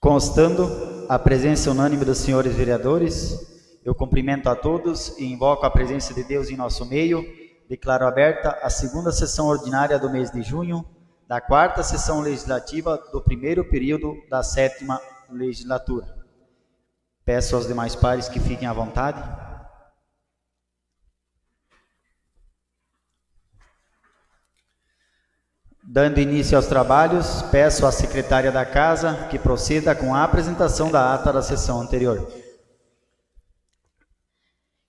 Constando a presença unânime dos senhores vereadores, eu cumprimento a todos e invoco a presença de Deus em nosso meio. Declaro aberta a segunda sessão ordinária do mês de junho, da quarta sessão legislativa do primeiro período da 7ª legislatura. Peço aos demais pares que fiquem à vontade. Dando início aos trabalhos, peço à secretária da Casa que proceda com a apresentação da ata da sessão anterior.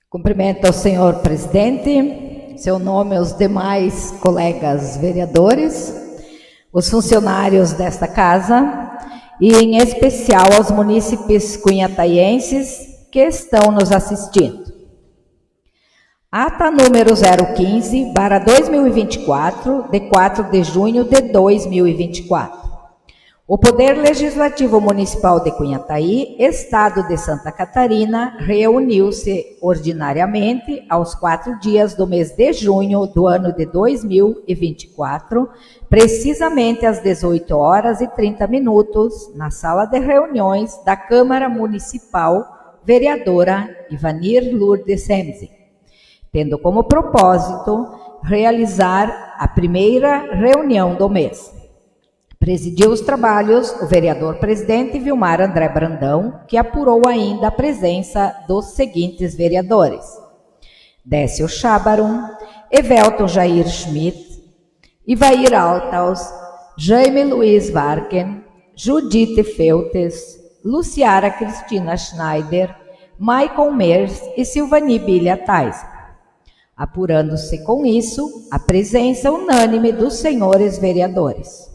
Cumprimento ao senhor presidente, seu nome e os demais colegas vereadores, os funcionários desta casa e, em especial, aos munícipes cunhataienses que estão nos assistindo. Ata número 015/2024, de 4 de junho de 2024. O Poder Legislativo Municipal de Cunhataí, Estado de Santa Catarina, reuniu-se ordinariamente aos 4 dias do mês de junho do ano de 2024, precisamente às 18h30, na sala de reuniões da Câmara Municipal, vereadora Ivanir Lourdes Semzi, tendo como propósito realizar a primeira reunião do mês. Presidiu os trabalhos o vereador-presidente Vilmar André Brandão, que apurou ainda a presença dos seguintes vereadores: Décio Chábarum, Evelton Jair Schmidt, Ivair Altaus, Jaime Luiz Varken, Judite Feltes, Luciara Cristina Schneider, Michael Mers e Silvani Bilha Tais, apurando-se com isso a presença unânime dos senhores vereadores.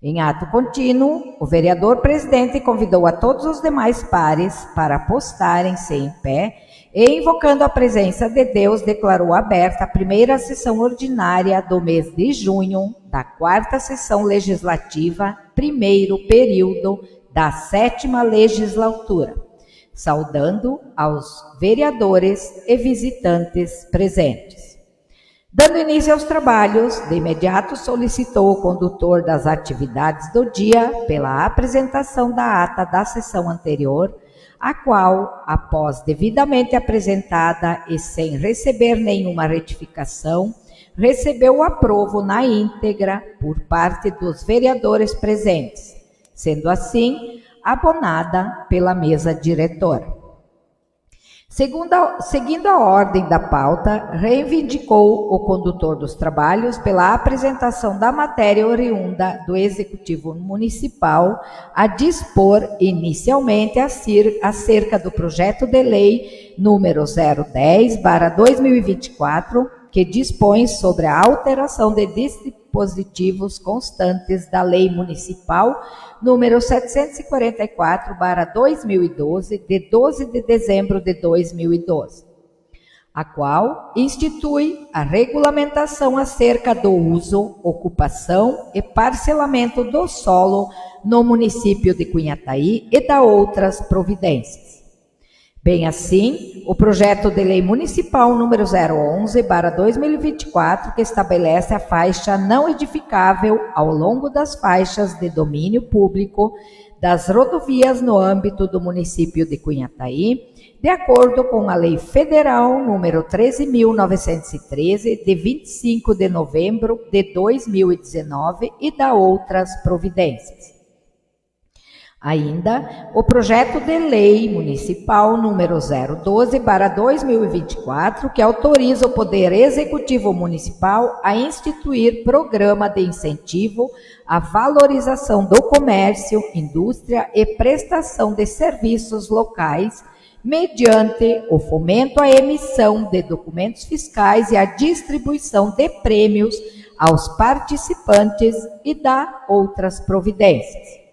Em ato contínuo, o vereador-presidente convidou a todos os demais pares para postarem-se em pé e, invocando a presença de Deus, declarou aberta a primeira sessão ordinária do mês de junho da 4ª sessão legislativa, primeiro período da 7ª legislatura, saudando aos vereadores e visitantes presentes. Dando início aos trabalhos, de imediato solicitou o condutor das atividades do dia pela apresentação da ata da sessão anterior, a qual, após devidamente apresentada e sem receber nenhuma retificação, recebeu o aprovo na íntegra por parte dos vereadores presentes, sendo assim abonada pela mesa diretora. Seguindo a ordem da pauta, reivindicou o condutor dos trabalhos pela apresentação da matéria oriunda do Executivo Municipal a dispor inicialmente acerca do projeto de lei número 010/2024, que dispõe sobre a alteração de dispositivos constantes da Lei Municipal número 744/2012, de 12 de dezembro de 2012, a qual institui a regulamentação acerca do uso, ocupação e parcelamento do solo no município de Cunhataí e da outras providências. Bem assim, o projeto de lei municipal número 011/2024, que estabelece a faixa não edificável ao longo das faixas de domínio público das rodovias no âmbito do município de Cunhataí, de acordo com a Lei Federal número 13.913, de 25 de novembro de 2019 e da outras providências. Ainda, o projeto de lei municipal número 012/2024, que autoriza o Poder Executivo Municipal a instituir programa de incentivo à valorização do comércio, indústria e prestação de serviços locais, mediante o fomento à emissão de documentos fiscais e à distribuição de prêmios aos participantes e da outras providências.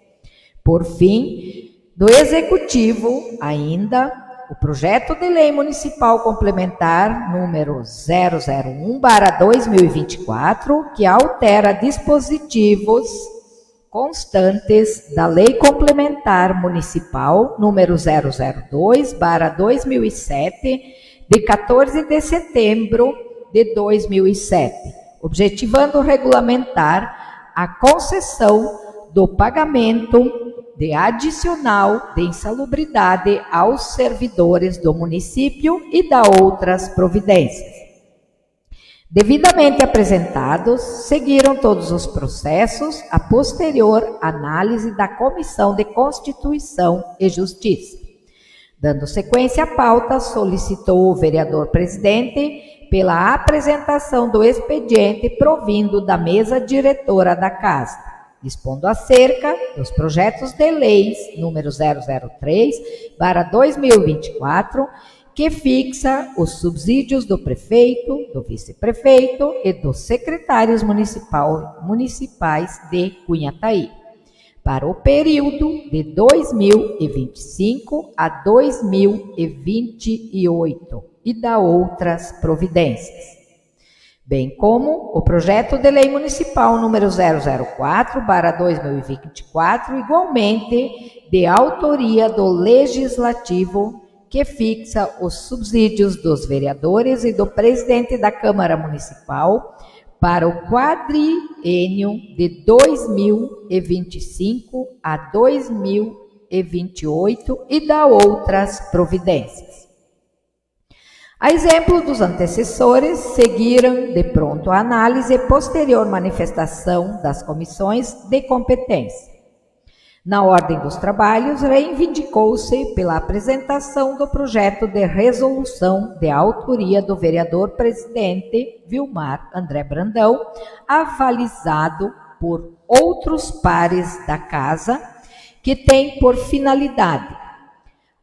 Por fim, do Executivo, ainda, o projeto de lei municipal complementar número 001/2024, que altera dispositivos constantes da Lei Complementar Municipal número 002/2007, de 14 de setembro de 2007, objetivando regulamentar a concessão do pagamento de adicional de insalubridade aos servidores do município e da outras providências. Devidamente apresentados, seguiram todos os processos a posterior análise da Comissão de Constituição e Justiça. Dando sequência à pauta, solicitou o vereador presidente pela apresentação do expediente provindo da mesa diretora da Casa, dispondo acerca dos projetos de leis número 003/2024, que fixa os subsídios do prefeito, do vice-prefeito e dos secretários municipais de Cunhataí, para o período de 2025 a 2028 e da outras providências, bem como o projeto de lei municipal número 004/2024, igualmente de autoria do Legislativo, que fixa os subsídios dos vereadores e do presidente da Câmara Municipal para o quadriênio de 2025 a 2028 e da outras providências. A exemplo dos antecessores, seguiram de pronto a análise e posterior manifestação das comissões de competência. Na ordem dos trabalhos, reivindicou-se pela apresentação do projeto de resolução de autoria do vereador presidente Vilmar André Brandão, avalizado por outros pares da Casa, que tem por finalidade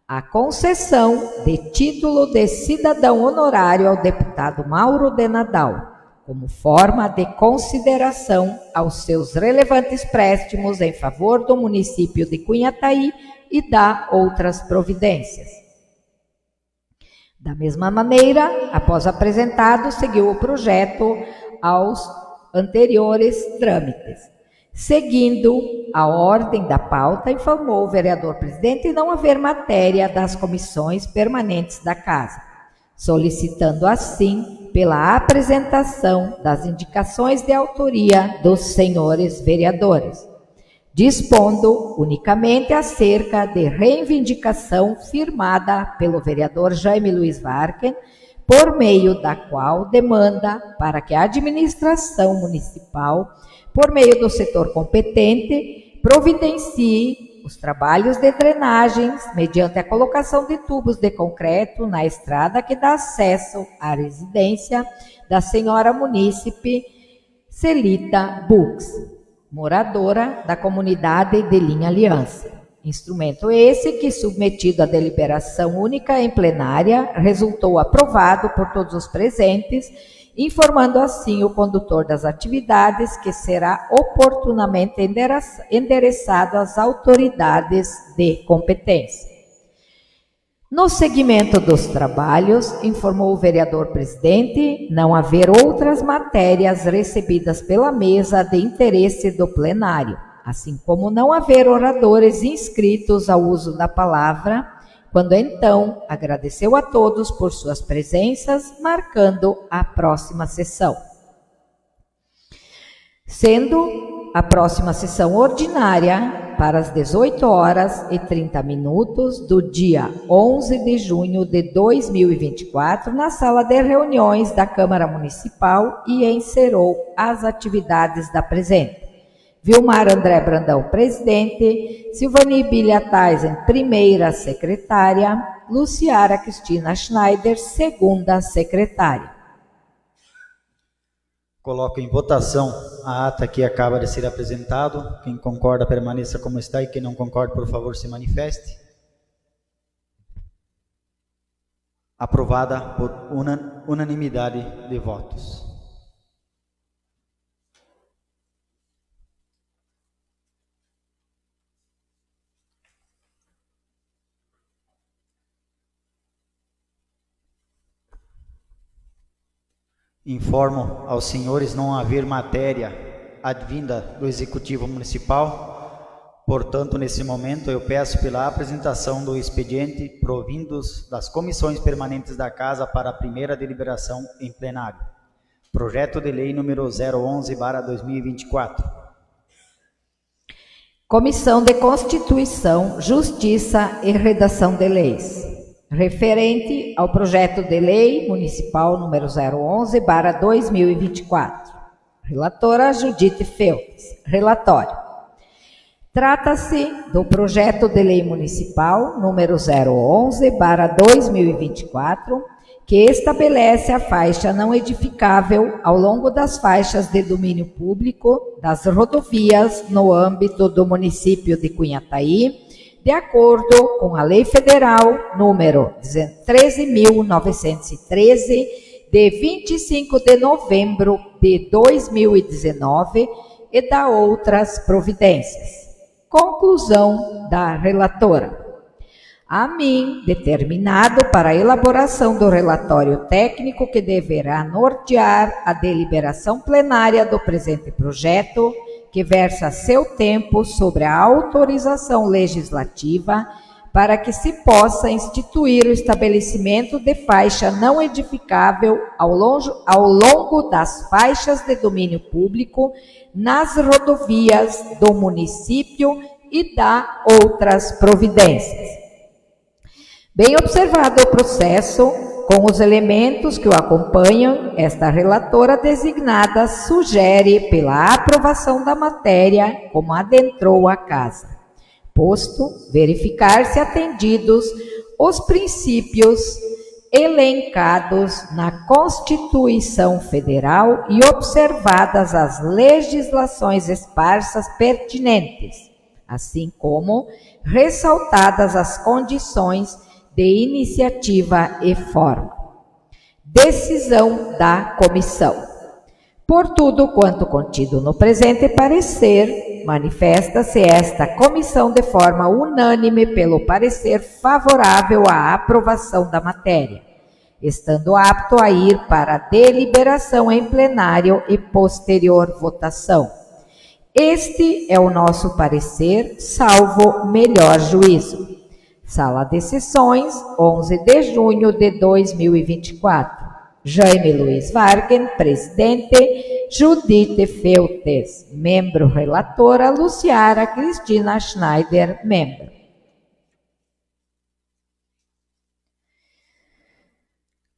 a concessão de título de cidadão honorário ao deputado Mauro de Nadal, como forma de consideração aos seus relevantes préstimos em favor do município de Cunhataí e da outras providências. Da mesma maneira, após apresentado, seguiu o projeto aos anteriores trâmites. Seguindo a ordem da pauta, informou o vereador presidente não haver matéria das comissões permanentes da Casa, solicitando assim pela apresentação das indicações de autoria dos senhores vereadores, dispondo unicamente acerca de reivindicação firmada pelo vereador Jaime Luiz Varken, por meio da qual demanda para que a administração municipal, por meio do setor competente, providencie os trabalhos de drenagens mediante a colocação de tubos de concreto na estrada que dá acesso à residência da senhora munícipe Celita Bux, moradora da comunidade de Linha Aliança. Instrumento esse que, submetido à deliberação única em plenária, resultou aprovado por todos os presentes, informando assim o condutor das atividades que será oportunamente endereçado às autoridades de competência. No seguimento dos trabalhos, informou o vereador presidente não haver outras matérias recebidas pela mesa de interesse do plenário, assim como não haver oradores inscritos ao uso da palavra, quando então agradeceu a todos por suas presenças, marcando a próxima sessão. Sendo a próxima sessão ordinária para as 18h30 do dia 11 de junho de 2024, na sala de reuniões da Câmara Municipal, e encerrou as atividades da presente. Vilmar André Brandão, presidente, Silvani Bilhataisen, primeira secretária, Luciara Cristina Schneider, segunda secretária. Coloco em votação a ata que acaba de ser apresentado. Quem concorda, permaneça como está, e quem não concorda, por favor, se manifeste. Aprovada por unanimidade de votos. Informo aos senhores não haver matéria advinda do Executivo Municipal. Portanto, nesse momento, eu peço pela apresentação do expediente provindos das comissões permanentes da Casa para a primeira deliberação em plenário. Projeto de lei número 011/2024. Comissão de Constituição, Justiça e Redação de Leis. Referente ao projeto de lei municipal número 011/2024. Relatora Judite Feltes. Relatório. Trata-se do projeto de lei municipal número 011/2024, que estabelece a faixa não edificável ao longo das faixas de domínio público das rodovias no âmbito do município de Cunhataí, de acordo com a Lei Federal número 13.913, de 25 de novembro de 2019, e da outras providências. Conclusão da relatora. A mim, determinado para a elaboração do relatório técnico que deverá nortear a deliberação plenária do presente projeto, que versa seu tempo sobre a autorização legislativa para que se possa instituir o estabelecimento de faixa não edificável ao longo das faixas de domínio público nas rodovias do município e da outras providências. Bem observado o processo, com os elementos que o acompanham, esta relatora designada sugere pela aprovação da matéria como adentrou a casa, posto verificar-se atendidos os princípios elencados na Constituição Federal e observadas as legislações esparsas pertinentes, assim como ressaltadas as condições de iniciativa e forma. Decisão da comissão. Por tudo quanto contido no presente parecer, manifesta-se esta comissão de forma unânime pelo parecer favorável à aprovação da matéria, estando apto a ir para deliberação em plenário e posterior votação. Este é o nosso parecer, salvo melhor juízo. Sala de Sessões, 11 de junho de 2024. Jaime Luiz Vargen, presidente. Judite Feltes, membro relatora. Luciara Cristina Schneider, membro.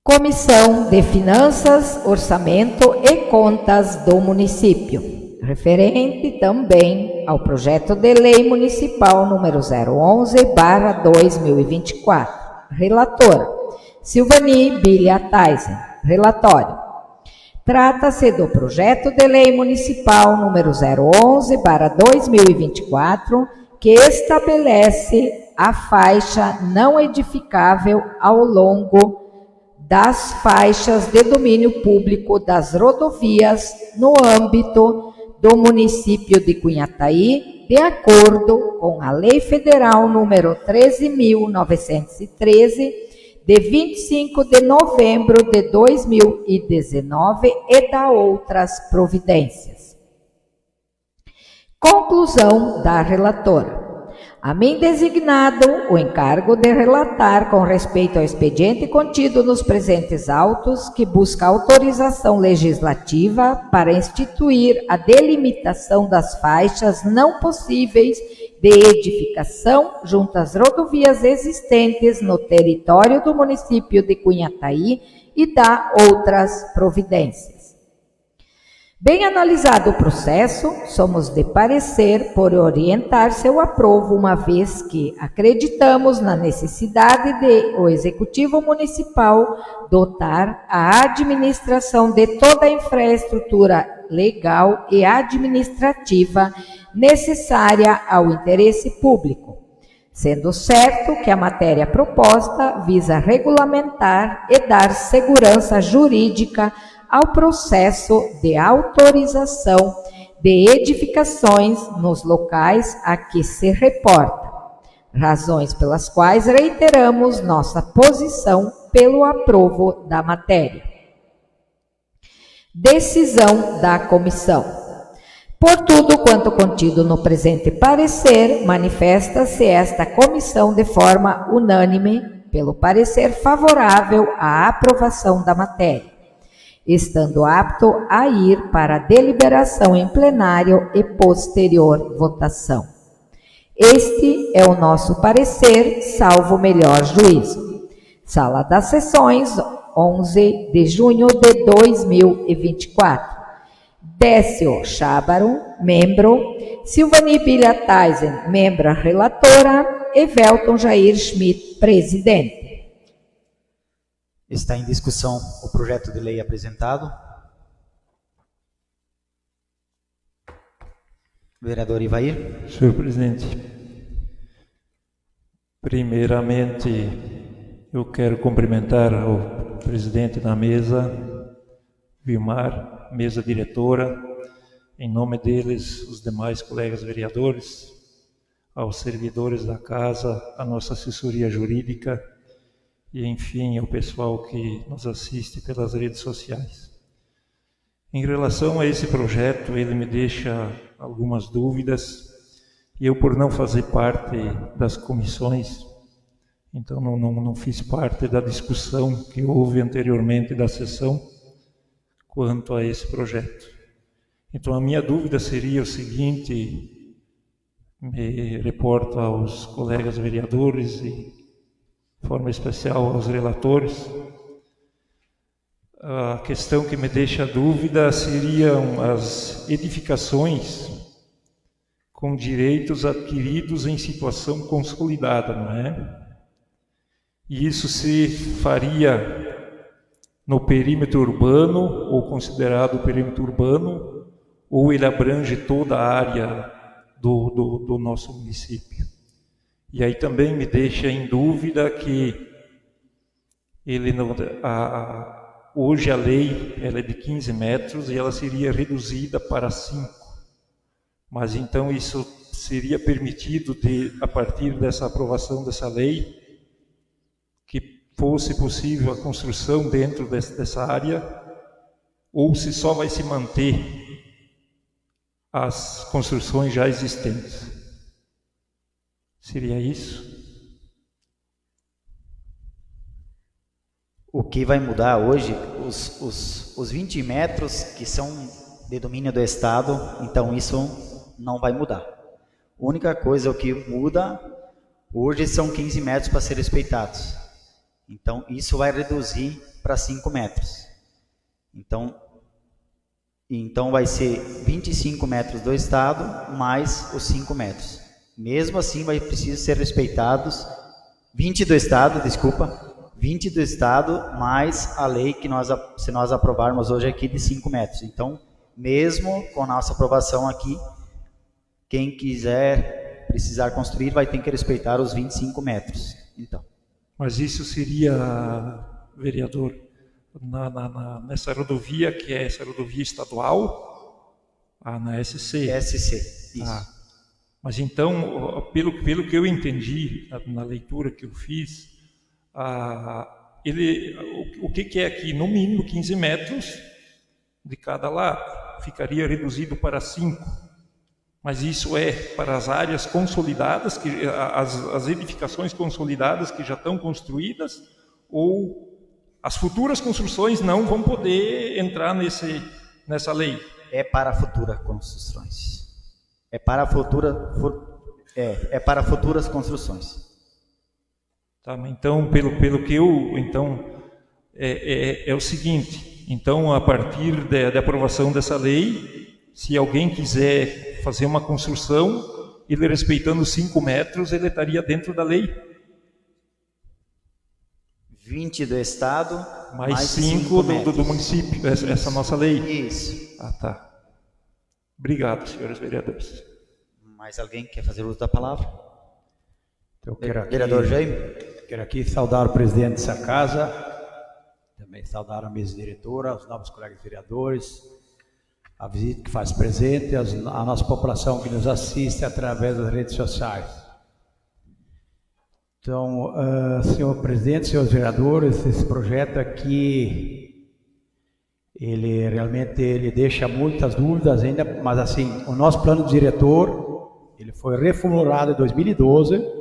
Comissão de Finanças, Orçamento e Contas do Município. Referente também ao projeto de lei municipal número 011/2024. Relatora Silvani Bilia Taisen. Relatório. Trata-se do projeto de lei municipal número 011/2024, que estabelece a faixa não edificável ao longo das faixas de domínio público das rodovias no âmbito do município de Cunhataí, de acordo com a Lei Federal número 13.913, de 25 de novembro de 2019 e da outras providências. Conclusão da relatora. A mim designado o encargo de relatar com respeito ao expediente contido nos presentes autos, que busca autorização legislativa para instituir a delimitação das faixas não possíveis de edificação junto às rodovias existentes no território do município de Cunhataí e da outras providências. Bem analisado o processo, somos de parecer por orientar seu aprovo, uma vez que acreditamos na necessidade de o Executivo Municipal dotar a administração de toda a infraestrutura legal e administrativa necessária ao interesse público, sendo certo que a matéria proposta visa regulamentar e dar segurança jurídica ao processo de autorização de edificações nos locais a que se reporta, razões pelas quais reiteramos nossa posição pelo aprovo da matéria. Decisão da comissão. Por tudo quanto contido no presente parecer, manifesta-se esta comissão de forma unânime pelo parecer favorável à aprovação da matéria, estando apto a ir para deliberação em plenário e posterior votação. Este é o nosso parecer, salvo o melhor juízo. Sala das Sessões, 11 de junho de 2024. Décio Chábaro, membro. Silvani Bilhataisen, membra relatora. E Velton Jair Schmidt, presidente. Está em discussão o projeto de lei apresentado. Vereador Ivair. Senhor presidente, primeiramente eu quero cumprimentar o presidente da mesa, Vilmar, mesa diretora, em nome deles, os demais colegas vereadores, aos servidores da casa, a nossa assessoria jurídica e, enfim, ao pessoal que nos assiste pelas redes sociais. Em relação a esse projeto, ele me deixa algumas dúvidas, e eu, por não fazer parte das comissões, então não fiz parte da discussão que houve anteriormente da sessão quanto a esse projeto. Então a minha dúvida seria o seguinte, me reporto aos colegas vereadores e de forma especial aos relatores. A questão que me deixa dúvida seriam as edificações com direitos adquiridos em situação consolidada, não é? E isso se faria no perímetro urbano, ou considerado perímetro urbano, ou ele abrange toda a área do nosso município. E aí também me deixa em dúvida que ele não... Hoje a lei ela é de 15 metros e ela seria reduzida para 5. Mas então isso seria permitido a partir dessa aprovação dessa lei, que fosse possível a construção dentro dessa área, ou se só vai se manter as construções já existentes? Seria isso? O que vai mudar hoje, os 20 metros que são de domínio do Estado, então isso não vai mudar. A única coisa que muda hoje são 15 metros para ser respeitados. Então isso vai reduzir para 5 metros. Então vai ser 25 metros do Estado mais os 5 metros. Mesmo assim vai precisar ser respeitados 20 do Estado, 20 do Estado, mais a lei que se nós aprovarmos hoje aqui de 5 metros. Então, mesmo com a nossa aprovação aqui, quem quiser precisar construir vai ter que respeitar os 25 metros. Então. Mas isso seria, vereador, nessa rodovia, que é essa rodovia estadual, na SC? SC, isso. Mas então, pelo que eu entendi na leitura que eu fiz, o que é aqui? No mínimo 15 metros de cada lado, ficaria reduzido para 5. Mas isso é para as áreas consolidadas, as edificações consolidadas que já estão construídas, ou as futuras construções não vão poder entrar nessa lei? É para futuras construções. É para futuras construções. Tá, então, pelo que eu... Então, é o seguinte. Então, a partir da aprovação dessa lei, se alguém quiser fazer uma construção, ele respeitando 5 metros, ele estaria dentro da lei. 20 do Estado, mais 5 do município, essa nossa lei. Isso. Tá. Obrigado, senhores vereadores. Mais alguém quer fazer uso da palavra? Eu quero aqui, vereador Jaime. Quero aqui saudar o presidente dessa casa, também saudar a mesa diretora, os novos colegas vereadores, a visita que faz presente, a nossa população que nos assiste através das redes sociais. Então, senhor presidente, senhores vereadores, esse projeto aqui, ele realmente deixa muitas dúvidas ainda, mas assim, o nosso plano diretor, ele foi reformulado em 2012,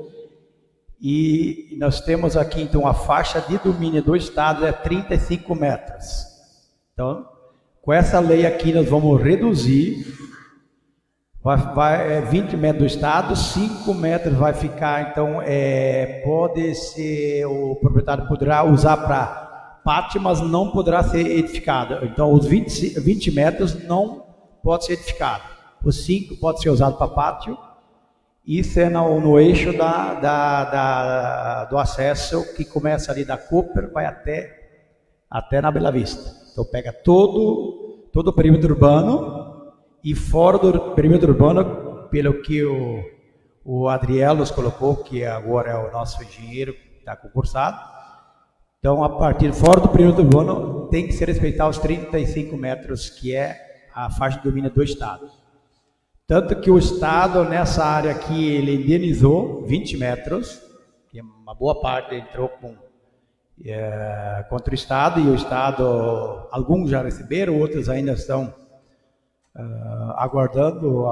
e nós temos aqui, então, a faixa de domínio do Estado é 35 metros. Então, com essa lei aqui, nós vamos reduzir vai 20 metros do estado, 5 metros vai ficar, então pode ser, o proprietário poderá usar para pátio, mas não poderá ser edificado. Então os 20 metros não pode ser edificado. Os 5 pode ser usado para pátio. Isso é no eixo do acesso que começa ali da Cooper, vai até na Bela Vista. Então pega todo o perímetro urbano, e fora do perímetro urbano, pelo que o Adriel nos colocou, que agora é o nosso engenheiro que está concursado. Então, a partir fora do perímetro urbano, tem que se respeitar os 35 metros, que é a faixa de domínio do Estado. Tanto que o Estado, nessa área aqui, ele indenizou 20 metros, que uma boa parte entrou contra o Estado, e o Estado, alguns já receberam, outros ainda estão aguardando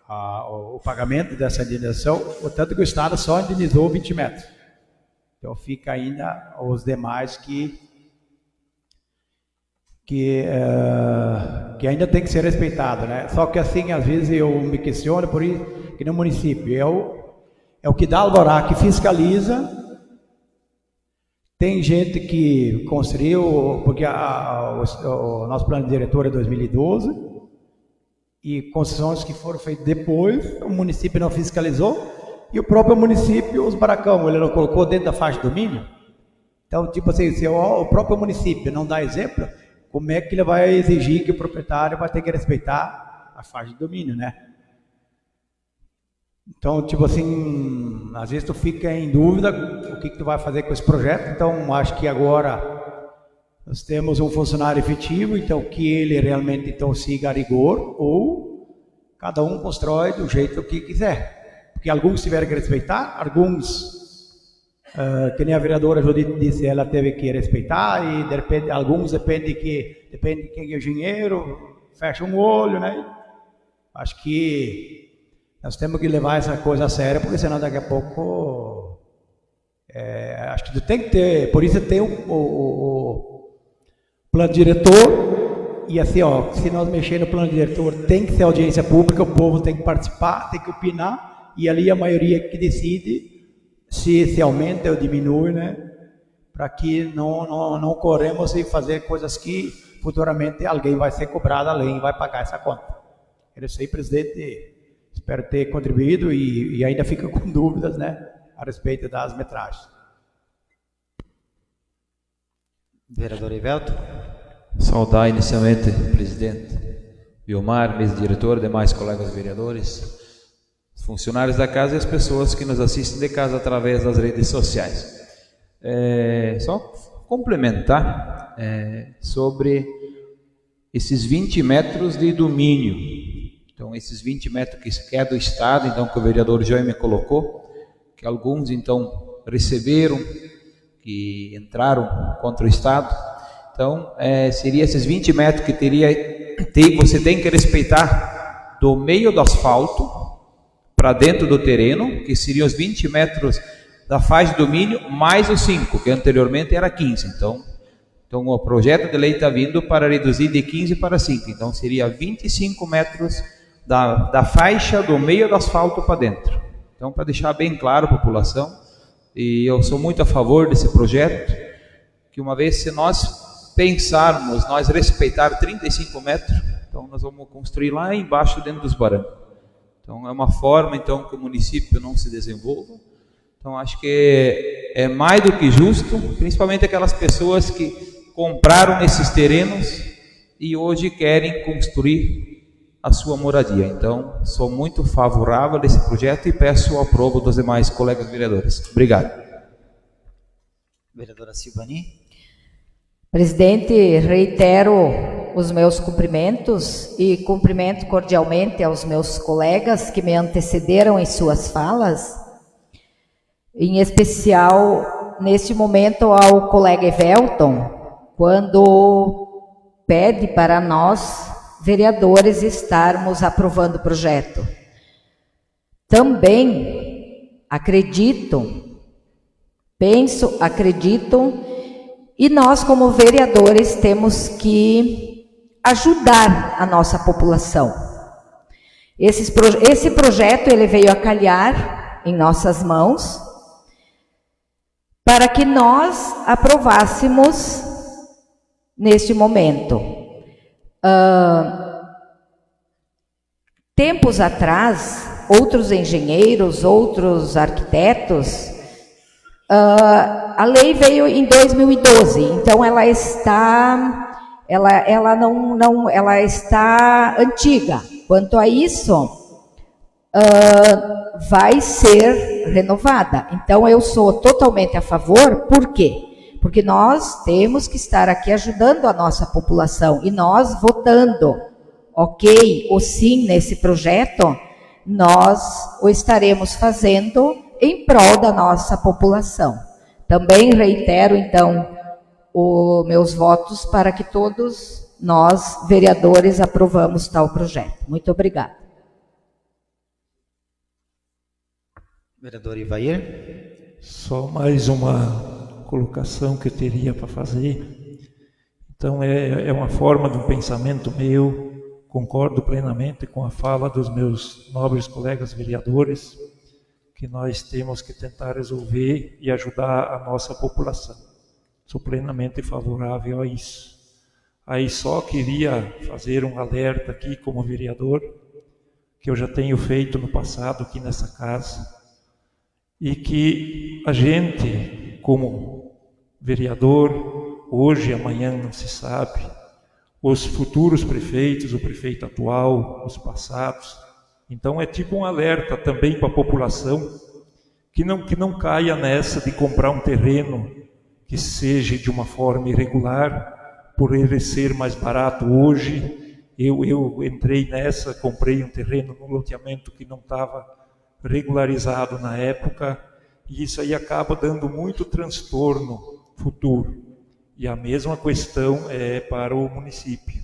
o pagamento dessa indenização, tanto que o Estado só indenizou 20 metros. Então fica ainda os demais que ainda tem que ser respeitado, né? Só que assim, às vezes eu me questiono por isso, que no município é o que dá alvará, que fiscaliza. Tem gente que construiu, porque o nosso plano diretor é 2012, e concessões que foram feitas depois, o município não fiscalizou, e o próprio município, os barracão, ele não colocou dentro da faixa de domínio. Então, tipo assim, se o próprio município não dá exemplo, como é que ele vai exigir que o proprietário vai ter que respeitar a faixa de domínio, né? Então, tipo assim, às vezes tu fica em dúvida o que tu vai fazer com esse projeto. Então, acho que agora nós temos um funcionário efetivo, então que ele realmente então siga a rigor, ou cada um constrói do jeito que quiser. Porque alguns tiveram que respeitar, alguns, que nem a vereadora Judite disse, ela teve que respeitar, e alguns depende de quem é o engenheiro, fecha um olho, né? Acho que nós temos que levar essa coisa a sério, porque senão daqui a pouco acho que tem que ter, por isso tem o plano diretor, e assim, se nós mexer no plano diretor, tem que ser audiência pública, o povo tem que participar, tem que opinar, e ali a maioria que decide se aumenta ou diminui, né? Para que não corremos e fazer coisas que futuramente alguém vai ser cobrado, alguém vai pagar essa conta. Era isso aí, presidente. Espero ter contribuído e ainda fico com dúvidas, né, a respeito das metragens. Vereador Ivelto. Saudar inicialmente o presidente Vilmar, mesa-diretor, demais colegas vereadores, os funcionários da casa e as pessoas que nos assistem de casa através das redes sociais. Só complementar sobre esses 20 metros de domínio. Então, esses 20 metros que é do Estado, então, que o vereador Jaime colocou, que alguns, então, receberam, que entraram contra o Estado. Então, seria esses 20 metros que você tem que respeitar do meio do asfalto para dentro do terreno, que seriam os 20 metros da faixa de domínio, mais os 5, que anteriormente era 15. Então o projeto de lei está vindo para reduzir de 15 para 5. Então, seria 25 metros da faixa do meio do asfalto para dentro. Então, para deixar bem claro a população, e eu sou muito a favor desse projeto, que uma vez se nós pensarmos, nós respeitar 35 metros, então nós vamos construir lá embaixo dentro dos barrancos. Então, é uma forma então que o município não se desenvolva. Então, acho que é mais do que justo, principalmente aquelas pessoas que compraram esses terrenos e hoje querem construir a sua moradia. Então, sou muito favorável a esse projeto e peço o aprovo dos demais colegas vereadores. Obrigado. Vereadora Silvani. Presidente, reitero os meus cumprimentos e cumprimento cordialmente aos meus colegas que me antecederam em suas falas, em especial, neste momento, ao colega Evelton, quando pede para nós, vereadores, estarmos aprovando o projeto. Também acredito, e nós como vereadores temos que ajudar a nossa população. Esse projeto ele veio a calhar em nossas mãos para que nós aprovássemos neste momento. Tempos atrás, outros engenheiros, outros arquitetos, a lei veio em 2012, então ela está antiga. Quanto a isso, vai ser renovada. Então eu sou totalmente a favor. Por quê? Porque nós temos que estar aqui ajudando a nossa população, e nós votando ok ou sim nesse projeto, nós o estaremos fazendo em prol da nossa população. Também reitero, então, os meus votos para que todos nós, vereadores, aprovamos tal projeto. Muito obrigada. Vereador Ivair. Só mais uma colocação que eu teria para fazer. Então, é uma forma de um pensamento meu. Concordo plenamente com a fala dos meus nobres colegas vereadores, que nós temos que tentar resolver e ajudar a nossa população. Sou plenamente favorável a isso. Aí só queria fazer um alerta aqui como vereador, que eu já tenho feito no passado aqui nessa casa, e que a gente, como vereador, hoje e amanhã não se sabe, os futuros prefeitos, o prefeito atual, os passados. Então é tipo um alerta também para a população, que não caia nessa de comprar um terreno que seja de uma forma irregular, por ele ser mais barato hoje. Eu entrei nessa, comprei um terreno num loteamento que não estava regularizado na época, e isso aí acaba dando muito transtorno futuro. E a mesma questão é para o município.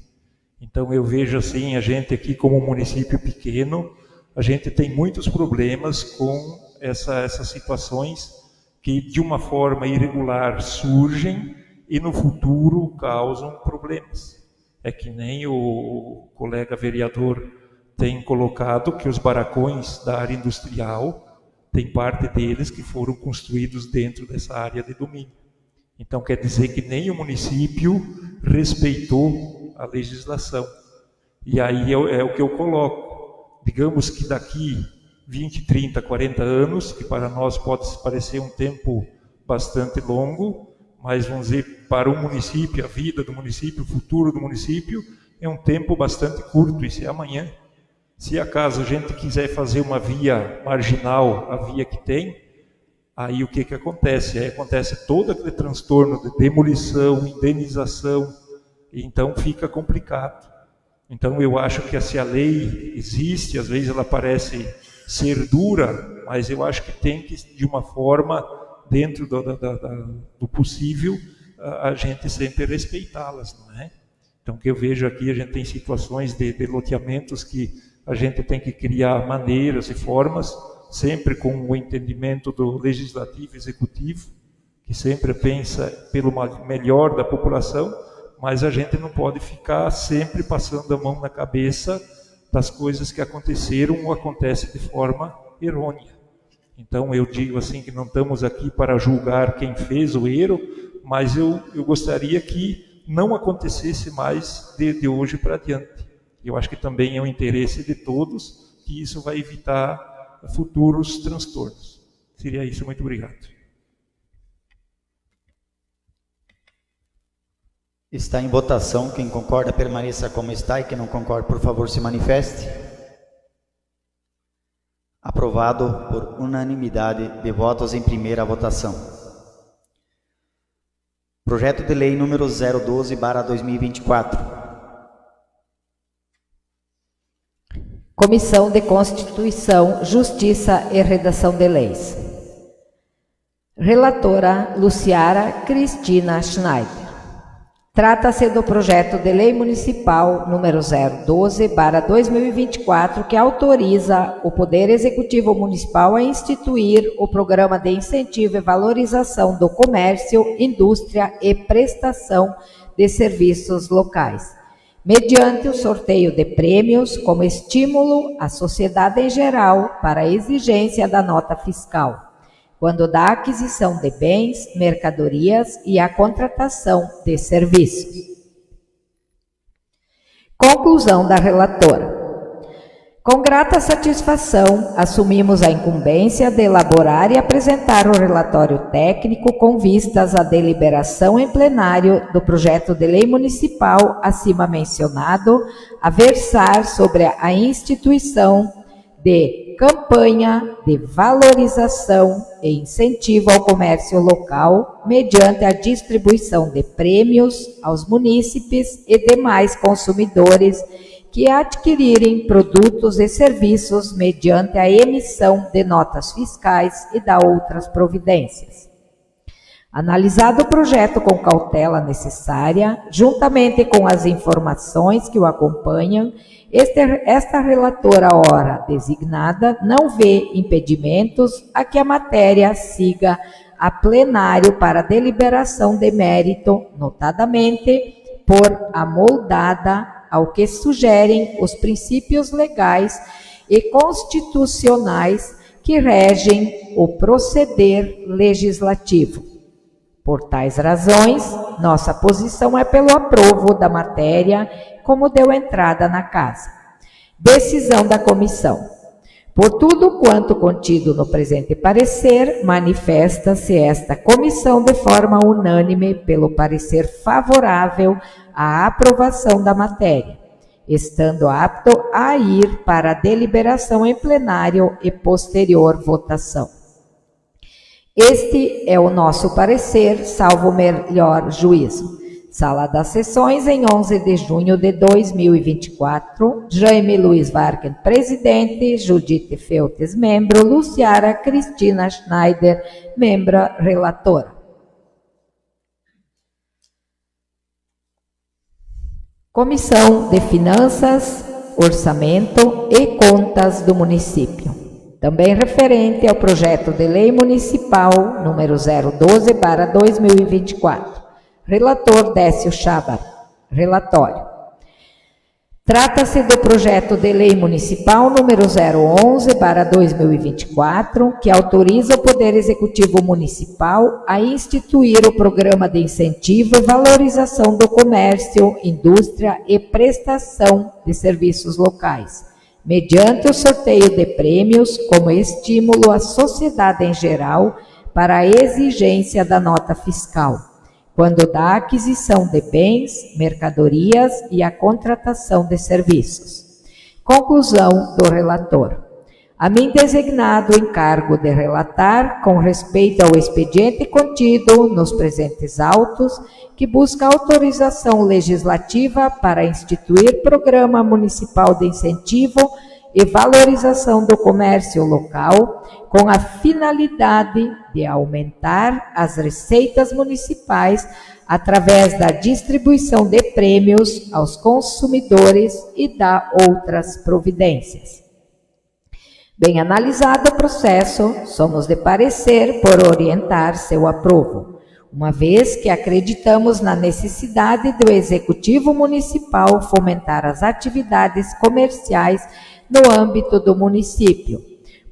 Então eu vejo assim, a gente aqui como um município pequeno, a gente tem muitos problemas com essas situações que de uma forma irregular surgem e no futuro causam problemas. É que nem o colega vereador tem colocado que os barracões da área industrial, tem parte deles que foram construídos dentro dessa área de domínio. Então quer dizer que nem o município respeitou a legislação. E aí é o que eu coloco. Digamos que daqui 20, 30, 40 anos, que para nós pode parecer um tempo bastante longo, mas vamos dizer, para o município, a vida do município, o futuro do município, é um tempo bastante curto, isso é amanhã. Se acaso a gente quiser fazer uma via marginal, a via que tem, aí o que acontece? Aí acontece todo aquele transtorno de demolição, indenização, então fica complicado. Então eu acho que se a lei existe, às vezes ela parece ser dura, mas eu acho que tem que, de uma forma, dentro do possível, a gente sempre respeitá-las, não é? Então o que eu vejo aqui, a gente tem situações de loteamentos que a gente tem que criar maneiras e formas, sempre com o entendimento do legislativo e executivo, que sempre pensa pelo melhor da população, mas a gente não pode ficar sempre passando a mão na cabeça das coisas que aconteceram ou acontecem de forma errônea. Então eu digo assim que não estamos aqui para julgar quem fez o erro, mas eu gostaria que não acontecesse mais de hoje para diante. Eu acho que também é um interesse de todos que isso vai evitar futuros transtornos. Seria isso, muito obrigado. Está em votação. Quem concorda, permaneça como está, e quem não concorda, por favor, se manifeste. Aprovado por unanimidade de votos em primeira votação. Projeto de Lei número 012/2024. Comissão de Constituição, Justiça e Redação de Leis. Relatora Luciara Cristina Schneider. Trata-se do projeto de lei municipal número 012/2024, que autoriza o Poder Executivo Municipal a instituir o Programa de Incentivo e Valorização do Comércio, Indústria e Prestação de Serviços Locais, mediante o sorteio de prêmios como estímulo à sociedade em geral para a exigência da nota fiscal, quando da aquisição de bens, mercadorias e a contratação de serviços. Conclusão da relatora. Com grata satisfação, assumimos a incumbência de elaborar e apresentar o relatório técnico com vistas à deliberação em plenário do projeto de lei municipal acima mencionado, a versar sobre a instituição de campanha de valorização e incentivo ao comércio local, mediante a distribuição de prêmios aos munícipes e demais consumidores que adquirirem produtos e serviços mediante a emissão de notas fiscais e da outras providências. Analisado o projeto com cautela necessária, juntamente com as informações que o acompanham, esta relatora ora designada não vê impedimentos a que a matéria siga a plenário para deliberação de mérito, notadamente por amoldada ao que sugerem os princípios legais e constitucionais que regem o proceder legislativo. Por tais razões, nossa posição é pelo aprovo da matéria, como deu entrada na casa. Decisão da comissão. Por tudo quanto contido no presente parecer, manifesta-se esta comissão de forma unânime pelo parecer favorável à aprovação da matéria, estando apto a ir para a deliberação em plenário e posterior votação. Este é o nosso parecer, salvo melhor juízo. Sala das Sessões, em 11 de junho de 2024, Jaime Luiz Varken, presidente, Judite Feltes, membro, Luciara Cristina Schneider, membra relatora. Comissão de Finanças, Orçamento e Contas do Município. Também referente ao projeto de lei municipal número 012/2024. Relator Décio Chábar. Relatório. Trata-se do projeto de lei municipal número 011/2024, que autoriza o Poder Executivo Municipal a instituir o Programa de Incentivo e Valorização do Comércio, Indústria e Prestação de Serviços Locais, mediante o sorteio de prêmios como estímulo à sociedade em geral para a exigência da nota fiscal, quando da aquisição de bens, mercadorias e a contratação de serviços. Conclusão do relator. A mim designado o encargo de relatar com respeito ao expediente contido nos presentes autos, que busca autorização legislativa para instituir Programa Municipal de Incentivo e Valorização do Comércio Local, com a finalidade de aumentar as receitas municipais através da distribuição de prêmios aos consumidores e da outras providências. Bem analisado o processo, somos de parecer por orientar seu aprovo, uma vez que acreditamos na necessidade do Executivo Municipal fomentar as atividades comerciais no âmbito do município,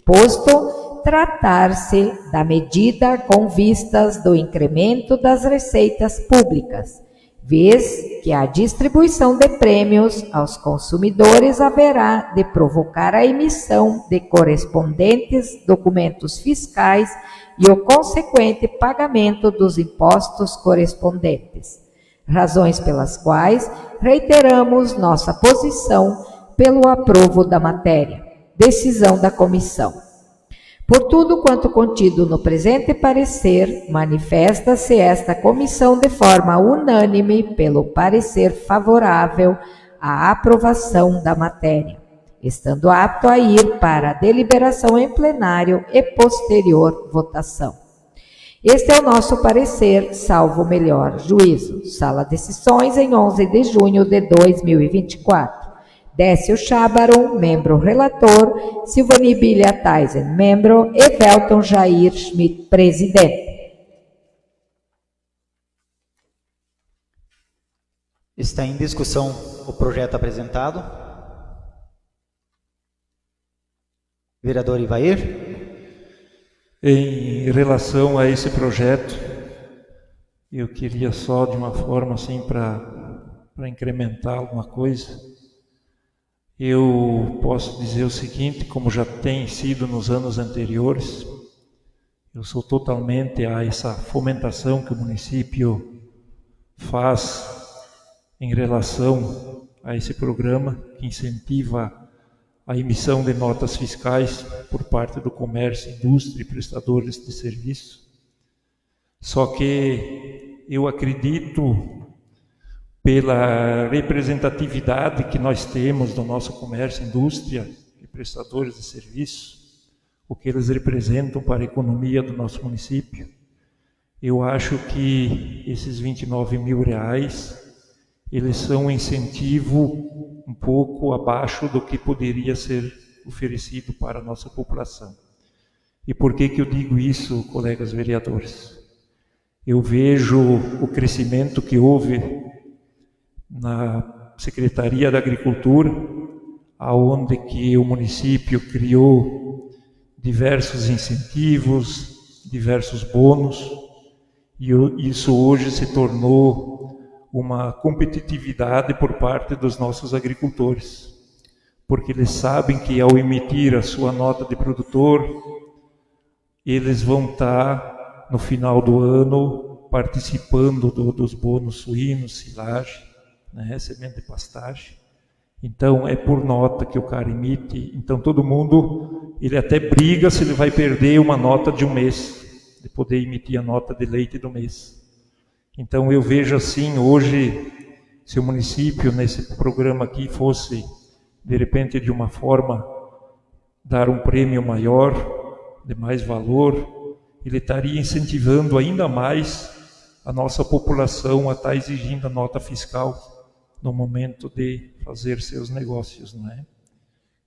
posto tratar-se da medida com vistas do incremento das receitas públicas, vez que a distribuição de prêmios aos consumidores haverá de provocar a emissão de correspondentes documentos fiscais e o consequente pagamento dos impostos correspondentes, razões pelas quais reiteramos nossa posição pelo aprovo da matéria. Decisão da comissão. Por tudo quanto contido no presente parecer, manifesta-se esta comissão de forma unânime pelo parecer favorável à aprovação da matéria, estando apto a ir para a deliberação em plenário e posterior votação. Este é o nosso parecer, salvo melhor juízo. Sala de Sessões, em 11 de junho de 2024. Décio Chábaro, membro relator, Silvani Bilia Taisen, membro, e Velton Jair Schmidt, presidente. Está em discussão o projeto apresentado. Vereador Ivair. Em relação a esse projeto, eu queria só de uma forma assim para incrementar alguma coisa. Eu posso dizer o seguinte, como já tem sido nos anos anteriores, eu sou totalmente a essa fomentação que o município faz em relação a esse programa que incentiva a emissão de notas fiscais por parte do comércio, indústria e prestadores de serviço. Só que eu acredito, pela representatividade que nós temos do nosso comércio, indústria e prestadores de serviço, o que eles representam para a economia do nosso município, eu acho que esses R$29 mil, eles são um incentivo um pouco abaixo do que poderia ser oferecido para a nossa população. E por que eu digo isso, colegas vereadores? Eu vejo o crescimento que houve na Secretaria da Agricultura, aonde que o município criou diversos incentivos, diversos bônus, e isso hoje se tornou uma competitividade por parte dos nossos agricultores, porque eles sabem que ao emitir a sua nota de produtor, eles vão estar no final do ano participando dos bônus suínos, silagem, né, semente de pastagem. Então é por nota que o cara emite. Então todo mundo, ele até briga se ele vai perder uma nota de um mês, de poder emitir a nota de leite do mês. Então eu vejo assim, hoje, se o município nesse programa aqui fosse, de repente, de uma forma, dar um prêmio maior, de mais valor, ele estaria incentivando ainda mais a nossa população a estar exigindo a nota fiscal no momento de fazer seus negócios, não é?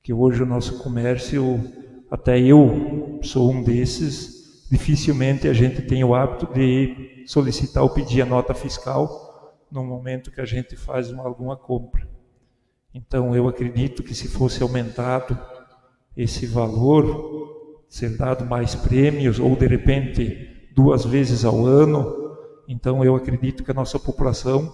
Que hoje o nosso comércio, até eu sou um desses, dificilmente a gente tem o hábito de solicitar ou pedir a nota fiscal no momento que a gente faz alguma compra. Então eu acredito que se fosse aumentado esse valor, ser dado mais prêmios ou de repente 2 vezes ao ano, então eu acredito que a nossa população,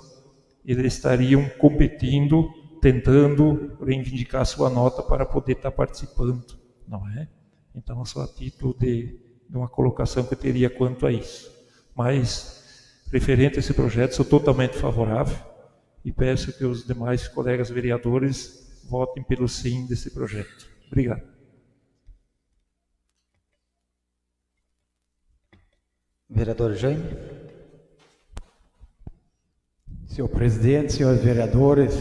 eles estariam competindo, tentando reivindicar sua nota para poder estar participando, não é? Então só a título de uma colocação que eu teria quanto a isso. Mas, referente a esse projeto, sou totalmente favorável e peço que os demais colegas vereadores votem pelo sim desse projeto. Obrigado. Vereador Jaime. Senhor presidente, senhores vereadores,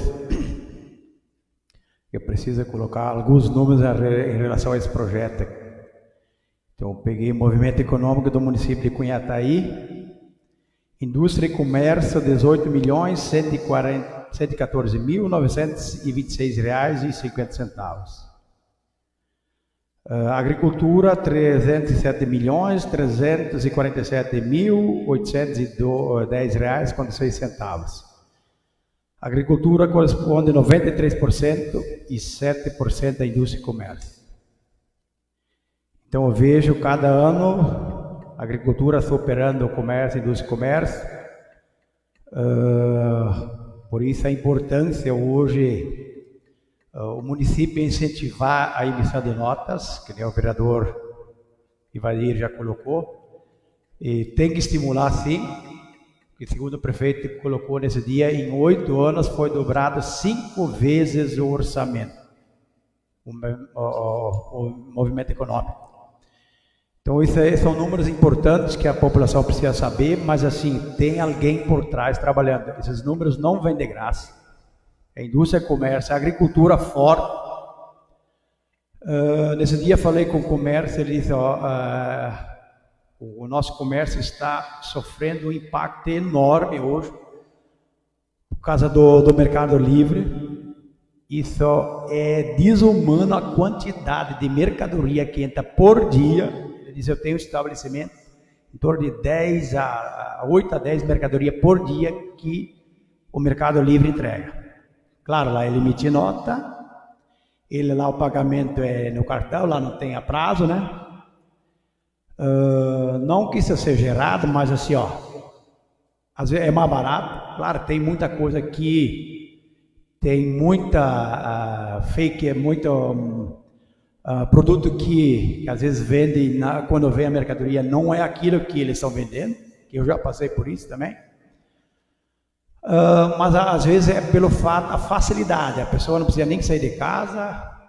eu preciso colocar alguns números em relação a esse projeto. Então, eu peguei o movimento econômico do município de Cunhataí, indústria e comércio, R$114.926,50. Agricultura, R$347.347.810,06. Agricultura corresponde a 93% e 7% da indústria e comércio. Então eu vejo cada ano a agricultura superando o comércio, indústria e comércio. Por isso a importância hoje o município incentivar a emissão de notas, que nem o vereador Ivair já colocou, e tem que estimular sim, que segundo o prefeito colocou nesse dia, em 8 anos foi dobrado 5 vezes o orçamento, o movimento econômico. Então, isso são números importantes que a população precisa saber, mas assim, tem alguém por trás trabalhando. Esses números não vêm de graça. A indústria, comércio, a agricultura forte. Nesse dia falei com o comércio, ele disse, o nosso comércio está sofrendo um impacto enorme hoje, por causa do mercado livre. Isso é desumano a quantidade de mercadoria que entra por dia. Eu tenho um estabelecimento em torno de 8 a 10 mercadorias por dia que o Mercado Livre entrega. Claro, lá ele emite nota, ele lá o pagamento é no cartão, lá não tem a prazo, né? Não que isso seja errado, mas assim, ó, às vezes é mais barato. Claro, tem muita coisa que tem muita fake, muito produto que às vezes vende, quando vem a mercadoria, não é aquilo que eles estão vendendo, que eu já passei por isso também. Mas às vezes é pelo fato, a facilidade, a pessoa não precisa nem sair de casa,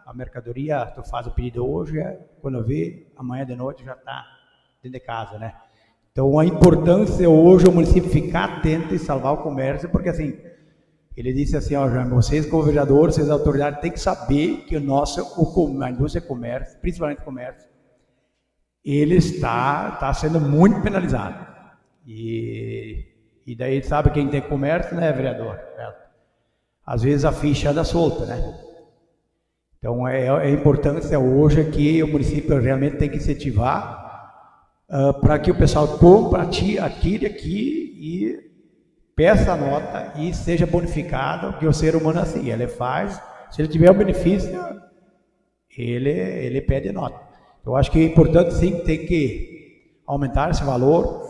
a mercadoria, tu faz o pedido hoje, quando vê, amanhã de noite já está dentro de casa, né? Então a importância hoje o município ficar atento e salvar o comércio, porque assim, ele disse assim, ó, vocês como vereadores, vocês autoridades, têm que saber que a indústria comércio, principalmente comércio, ele está sendo muito penalizado. E daí sabe quem tem comércio, né, vereador? Às vezes a ficha anda solta, né? Então a importância hoje é que o município realmente tem que incentivar para que o pessoal compre, adquire aqui e peça a nota e seja bonificado, porque o ser humano é assim, ele faz, se ele tiver um benefício, ele pede nota. Eu acho que é importante sim, tem que aumentar esse valor.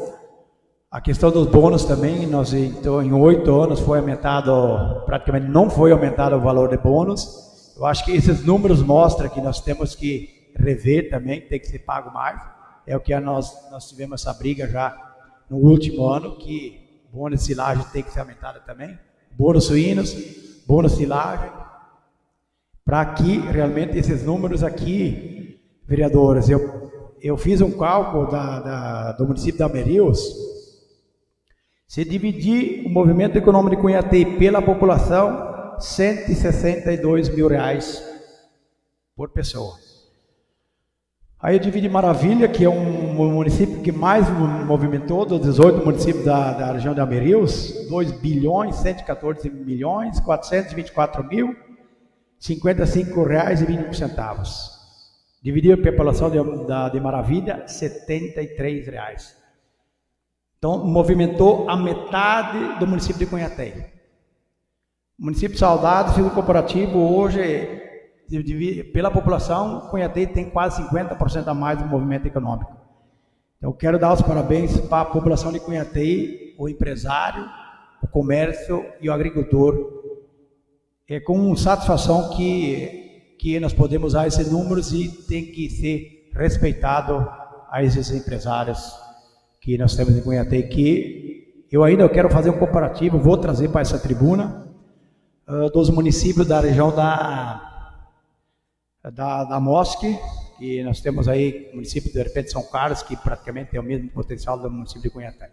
A questão dos bônus também, então, em 8 anos foi aumentado, praticamente não foi aumentado o valor de bônus. Eu acho que esses números mostram que nós temos que rever também, tem que ser pago mais. É o que nós tivemos essa briga já no último ano, que bônus de silagem tem que ser aumentado também. Bônus suínos, bônus silagem. Para que realmente esses números aqui, vereadores, eu fiz um cálculo do município de Almerius. Se dividir o movimento econômico de Cunhatei pela população, R$162 mil por pessoa. Aí eu dividi Maravilha, que é um município que mais movimentou, dos 18 municípios da região de Almerius, R$2.114.055.025,21. Dividido pela população de Maravilha, R$73. Então, movimentou a metade do município de Cunhatei. O município de Saudade, fez um comparativo, hoje, pela população, Cunhatei tem quase 50% a mais do movimento econômico. Então, eu quero dar os parabéns para a população de Cunhatei, o empresário, o comércio e o agricultor. É com satisfação que nós podemos usar esses números e tem que ser respeitado a esses empresários que nós temos em Cunhatei, que eu quero fazer um comparativo, vou trazer para essa tribuna, dos municípios da região da Mosque, que nós temos aí o município de repente São Carlos, que praticamente tem o mesmo potencial do município de Cunhatei.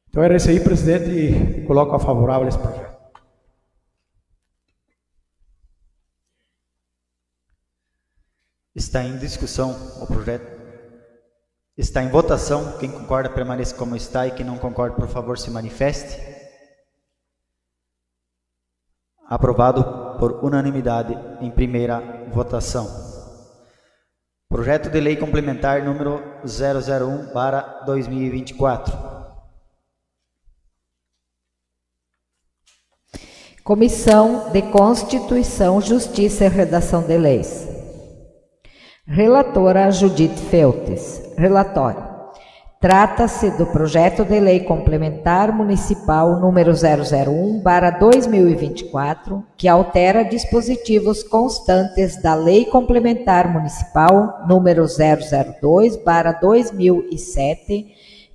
Então era isso aí, presidente, e coloco a favorável esse projeto. Está em discussão o projeto. Está em votação. Quem concorda, permaneça como está, e quem não concorda, por favor, se manifeste. Aprovado por unanimidade em primeira votação. Projeto de Lei Complementar número 001/2024. Comissão de Constituição, Justiça e Redação de Leis. Relatora Judith Feltes. Relatório. Trata-se do projeto de lei complementar municipal número 001/2024, que altera dispositivos constantes da Lei Complementar Municipal número 002/2007,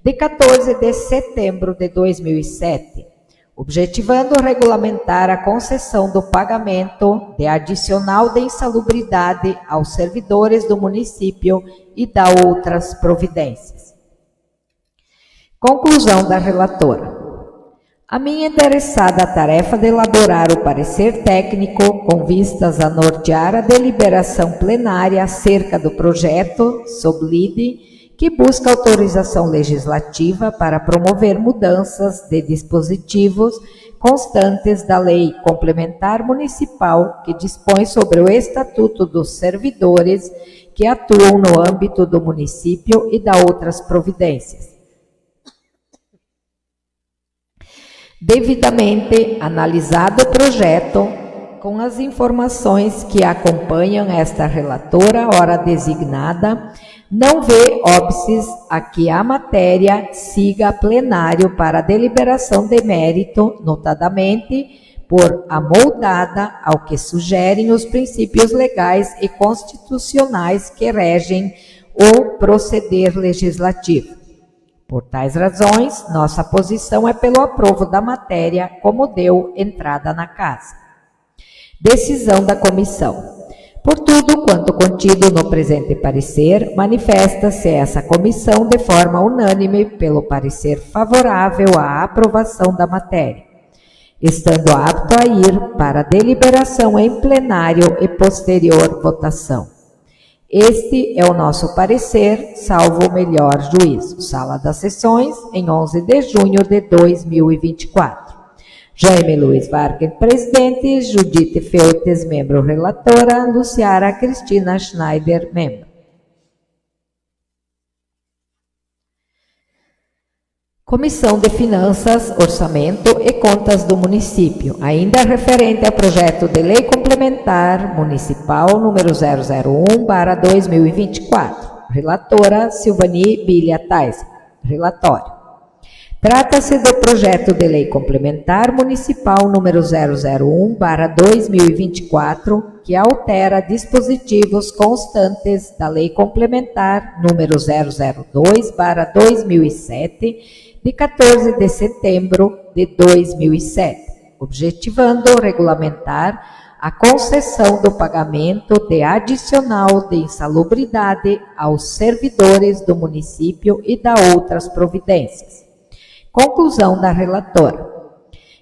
de 14 de setembro de 2007, objetivando regulamentar a concessão do pagamento de adicional de insalubridade aos servidores do município e da outras providências. Conclusão da relatora. A mim é interessada a tarefa de elaborar o parecer técnico com vistas a nortear a deliberação plenária acerca do projeto, sob lide, que busca autorização legislativa para promover mudanças de dispositivos constantes da Lei Complementar Municipal, que dispõe sobre o Estatuto dos Servidores que atuam no âmbito do município e da outras providências. Devidamente analisado o projeto, com as informações que acompanham esta relatora, hora designada, não vê óbices a que a matéria siga plenário para deliberação de mérito, notadamente por amoldada ao que sugerem os princípios legais e constitucionais que regem o proceder legislativo. Por tais razões, nossa posição é pelo aprovo da matéria como deu entrada na casa. Decisão da comissão. Por tudo quanto contido no presente parecer, manifesta-se essa comissão de forma unânime pelo parecer favorável à aprovação da matéria, estando apto a ir para deliberação em plenário e posterior votação. Este é o nosso parecer, salvo o melhor juízo. Sala das Sessões, em 11 de junho de 2024. Jaime Luiz Vargas, presidente. Judite Feutes, membro relatora. Luciara Cristina Schneider, membro. Comissão de Finanças, Orçamento e Contas do Município, ainda referente ao projeto de lei complementar municipal número 001/2024. Relatora Silvani Bilia Tais. Relatório. Trata-se do projeto de lei complementar municipal número 001/2024, que altera dispositivos constantes da lei complementar número 002/2007, de 14 de setembro de 2007, objetivando regulamentar a concessão do pagamento de adicional de insalubridade aos servidores do município e da outras providências. Conclusão da relatora.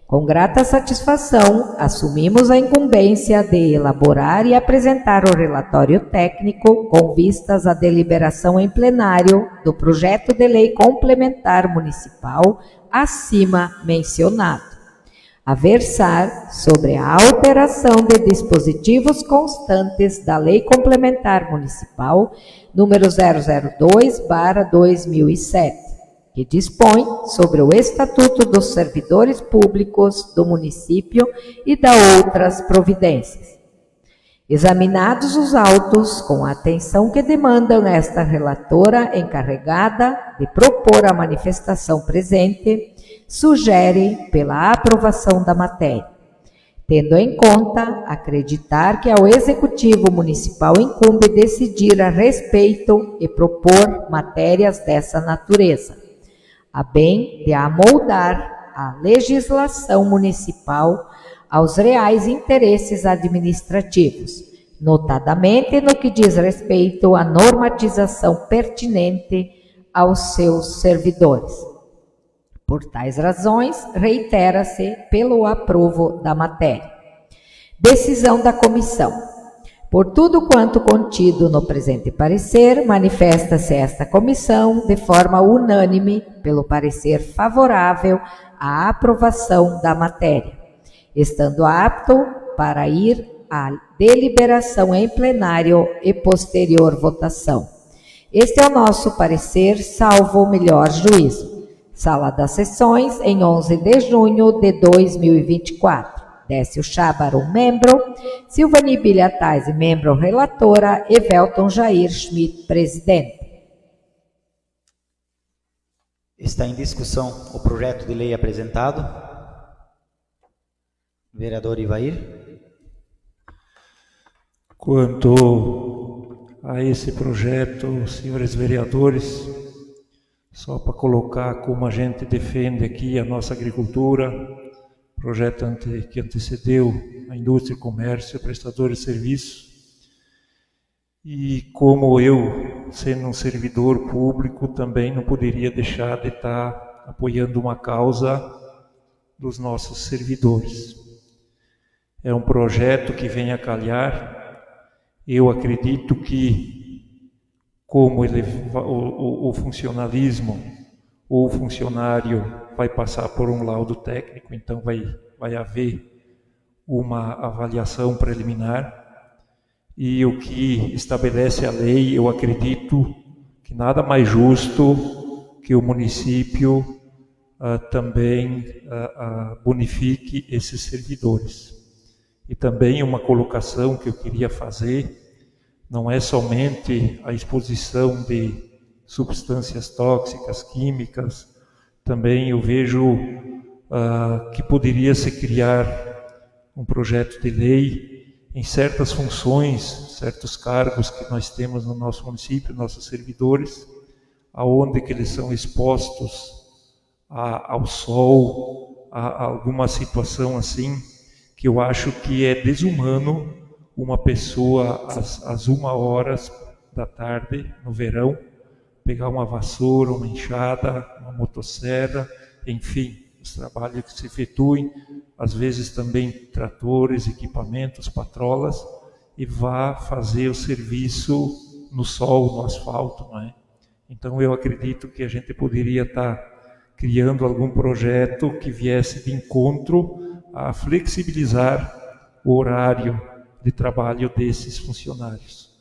Com grata satisfação, assumimos a incumbência de elaborar e apresentar o relatório técnico com vistas à deliberação em plenário do projeto de lei complementar municipal acima mencionado, a versar sobre a alteração de dispositivos constantes da Lei Complementar Municipal número 002/2007, que dispõe sobre o Estatuto dos Servidores Públicos do município e da outras providências. Examinados os autos com a atenção que demandam esta relatora encarregada de propor a manifestação presente, sugere pela aprovação da matéria, tendo em conta acreditar que ao Executivo Municipal incumbe decidir a respeito e propor matérias dessa natureza, a bem de amoldar a legislação municipal aos reais interesses administrativos, notadamente no que diz respeito à normatização pertinente aos seus servidores. Por tais razões, reitera-se pelo aprovo da matéria. Decisão da comissão. Por tudo quanto contido no presente parecer, manifesta-se esta comissão de forma unânime pelo parecer favorável à aprovação da matéria, estando apto para ir à deliberação em plenário e posterior votação. Este é o nosso parecer, salvo o melhor juízo. Sala das Sessões, em 11 de junho de 2024. Décio Chábaro, membro. Silvani Bilhatais, membro relatora. Evelton Jair Schmidt, presidente. Está em discussão o projeto de lei apresentado. Vereador Ivair. Quanto a esse projeto, senhores vereadores, só para colocar como a gente defende aqui a nossa agricultura, projeto que antecedeu a indústria e comércio, prestadores de serviço, e como eu, sendo um servidor público, também não poderia deixar de estar apoiando uma causa dos nossos servidores. É um projeto que vem a calhar. Eu acredito que, como o funcionalismo ou o funcionário vai passar por um laudo técnico, então vai haver uma avaliação preliminar, e o que estabelece a lei, eu acredito que nada mais justo que o município também bonifique esses servidores. E também uma colocação que eu queria fazer, não é somente a exposição de substâncias tóxicas, químicas, também eu vejo que poderia se criar um projeto de lei em certas funções, certos cargos que nós temos no nosso município, nossos servidores, aonde que eles são expostos ao sol, a alguma situação assim, que eu acho que é desumano uma pessoa às 1h da tarde, no verão, pegar uma vassoura, uma enxada, uma motosserra, enfim, os trabalhos que se efetuem, às vezes também tratores, equipamentos, patrolas, e vá fazer o serviço no sol, no asfalto, não é? Então eu acredito que a gente poderia estar criando algum projeto que viesse de encontro a flexibilizar o horário de trabalho desses funcionários,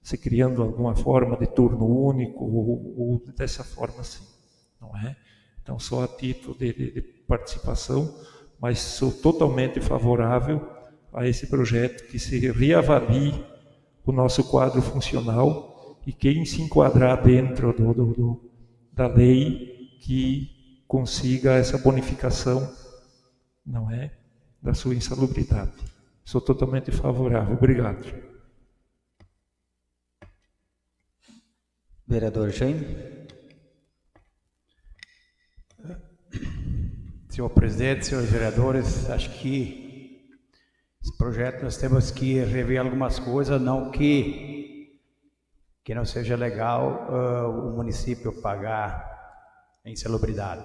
se criando alguma forma de turno único ou dessa forma assim, não é? Então só a título de participação, mas sou totalmente favorável a esse projeto, que se reavalie o nosso quadro funcional e quem se enquadrar dentro da lei que consiga essa bonificação, não é, da sua insalubridade. Sou totalmente favorável. Obrigado. Vereador Jaime. Senhor presidente, senhores vereadores, acho que esse projeto nós temos que rever algumas coisas, não que não seja legal o município pagar a insalubridade.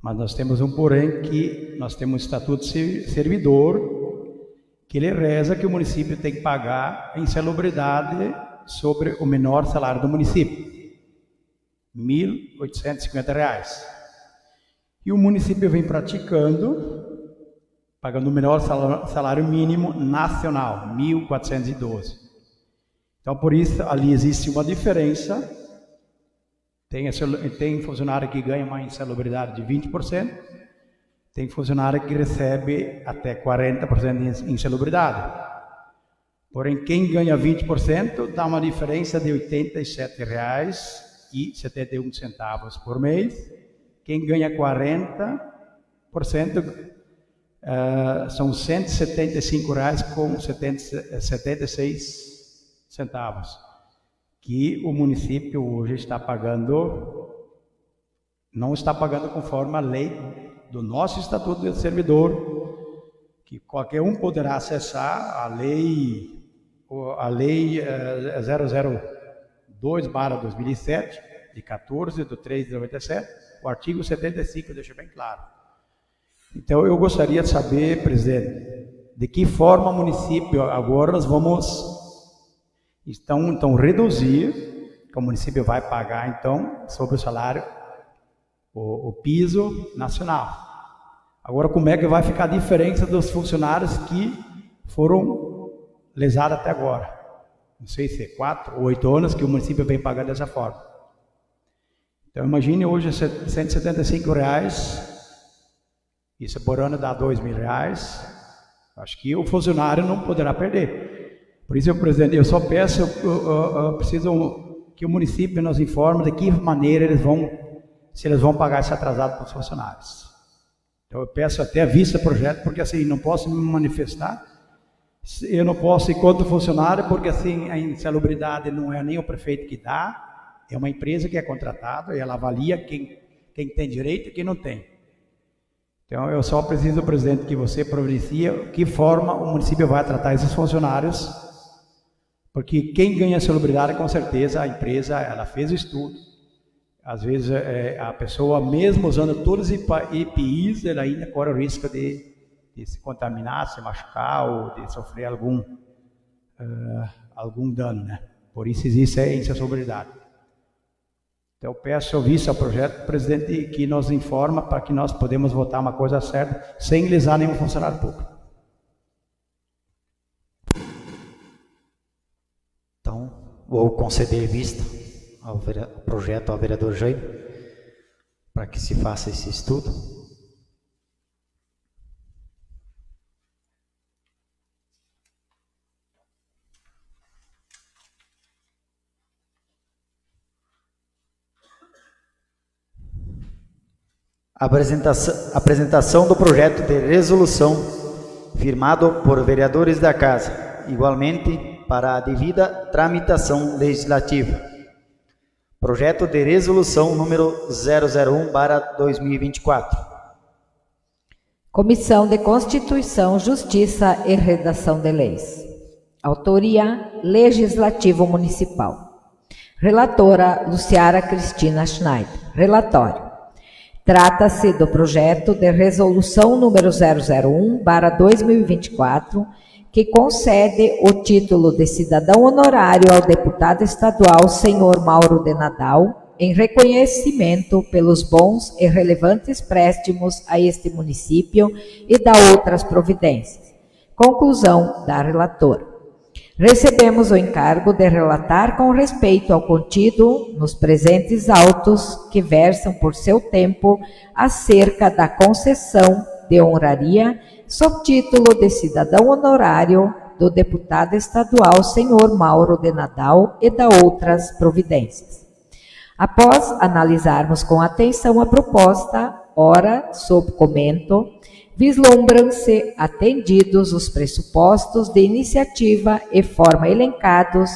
Mas nós temos um porém, que nós temos um estatuto de servidor, que ele reza que o município tem que pagar a insalubridade sobre o menor salário do município, R$ 1.850. E o município vem praticando, pagando o menor salário mínimo nacional, R$ 1.412. Então, por isso, ali existe uma diferença. Tem funcionário que ganha uma insalubridade de 20%, tem funcionário que recebe até 40% de insalubridade. Porém, quem ganha 20% dá uma diferença de R$ 87,71 por mês. Quem ganha 40% são R$ 175,76, que o município hoje está pagando, não está pagando conforme a lei do nosso Estatuto do Servidor, que qualquer um poderá acessar a lei 002/2007, de 14/3/97, o artigo 75 deixa bem claro. Então eu gostaria de saber, presidente, de que forma o município, agora nós vamos então reduzir, que o município vai pagar então sobre o salário, o piso nacional. Agora como é que vai ficar a diferença dos funcionários que foram lesados até agora? Não sei se é 4 ou 8 anos que o município vem pagando dessa forma. Então imagine hoje R$ 175, isso por ano dá R$ 2.000. Acho que o funcionário não poderá perder. Por isso, presidente, eu só peço, eu preciso que o município nos informe de que maneira se eles vão pagar esse atrasado para os funcionários. Então eu peço até a vista do projeto, porque assim, não posso me manifestar, eu não posso ir contra o funcionário, porque assim, a insalubridade não é nem o prefeito que dá, é uma empresa que é contratada e ela avalia quem tem direito e quem não tem. Então eu só preciso, presidente, que você providencie de que forma o município vai tratar esses funcionários, porque quem ganha a salubridade, com certeza, a empresa, ela fez o estudo. Às vezes a pessoa, mesmo usando todos os EPIs, ela ainda corre o risco de se contaminar, se machucar ou de sofrer algum dano, né? Por isso existe a insalubridade. Então eu peço ao vice ao projeto, presidente, que nos informa para que nós podemos votar uma coisa certa, sem lesar nenhum funcionário público. Então, vou conceder vista ao projeto ao vereador Jaime, para que se faça esse estudo. Apresentação do projeto de resolução firmado por vereadores da Casa, igualmente para a devida tramitação legislativa. Projeto de resolução número 001/2024. Comissão de Constituição, Justiça e Redação de Leis. Autoria Legislativo Municipal. Relatora Luciara Cristina Schneider. Relatório. Trata-se do projeto de resolução número 001/2024, que concede o título de cidadão honorário ao deputado estadual senhor Mauro de Nadal, em reconhecimento pelos bons e relevantes préstimos a este município e da outras providências. Conclusão da relatora. Recebemos o encargo de relatar com respeito ao contido nos presentes autos que versam por seu tempo acerca da concessão de honraria sob título de cidadão honorário do deputado estadual senhor Mauro de Nadal e da outras providências. Após analisarmos com atenção a proposta, ora, sob comento, vislumbram-se atendidos os pressupostos de iniciativa e forma elencados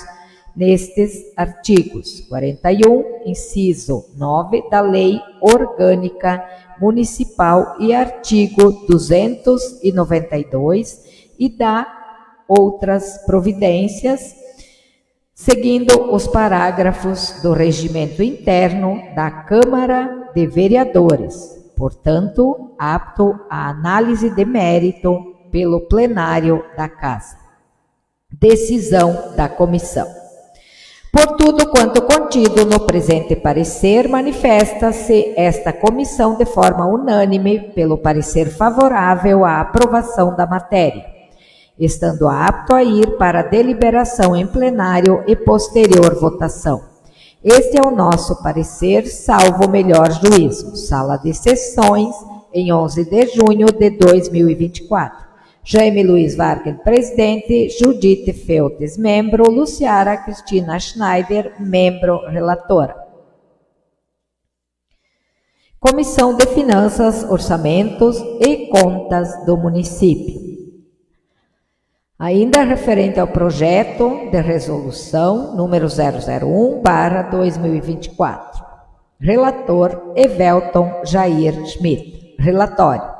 nestes artigos 41, inciso 9 da Lei Orgânica Municipal e artigo 292 e da outras providências, seguindo os parágrafos do regimento interno da Câmara de Vereadores, portanto, apto à análise de mérito pelo plenário da Casa. Decisão da comissão. Por tudo quanto contido no presente parecer, manifesta-se esta comissão de forma unânime pelo parecer favorável à aprovação da matéria, estando apto a ir para deliberação em plenário e posterior votação. Este é o nosso parecer, salvo o melhor juízo. Sala de Sessões, em 11 de junho de 2024. Jaime Luiz Wagner, presidente. Judite Feltes, membro. Luciara Cristina Schneider, membro relatora. Comissão de Finanças, Orçamentos e Contas do Município. Ainda referente ao projeto de resolução número 001/2024. Relator Evelton Jair Schmidt. Relatório.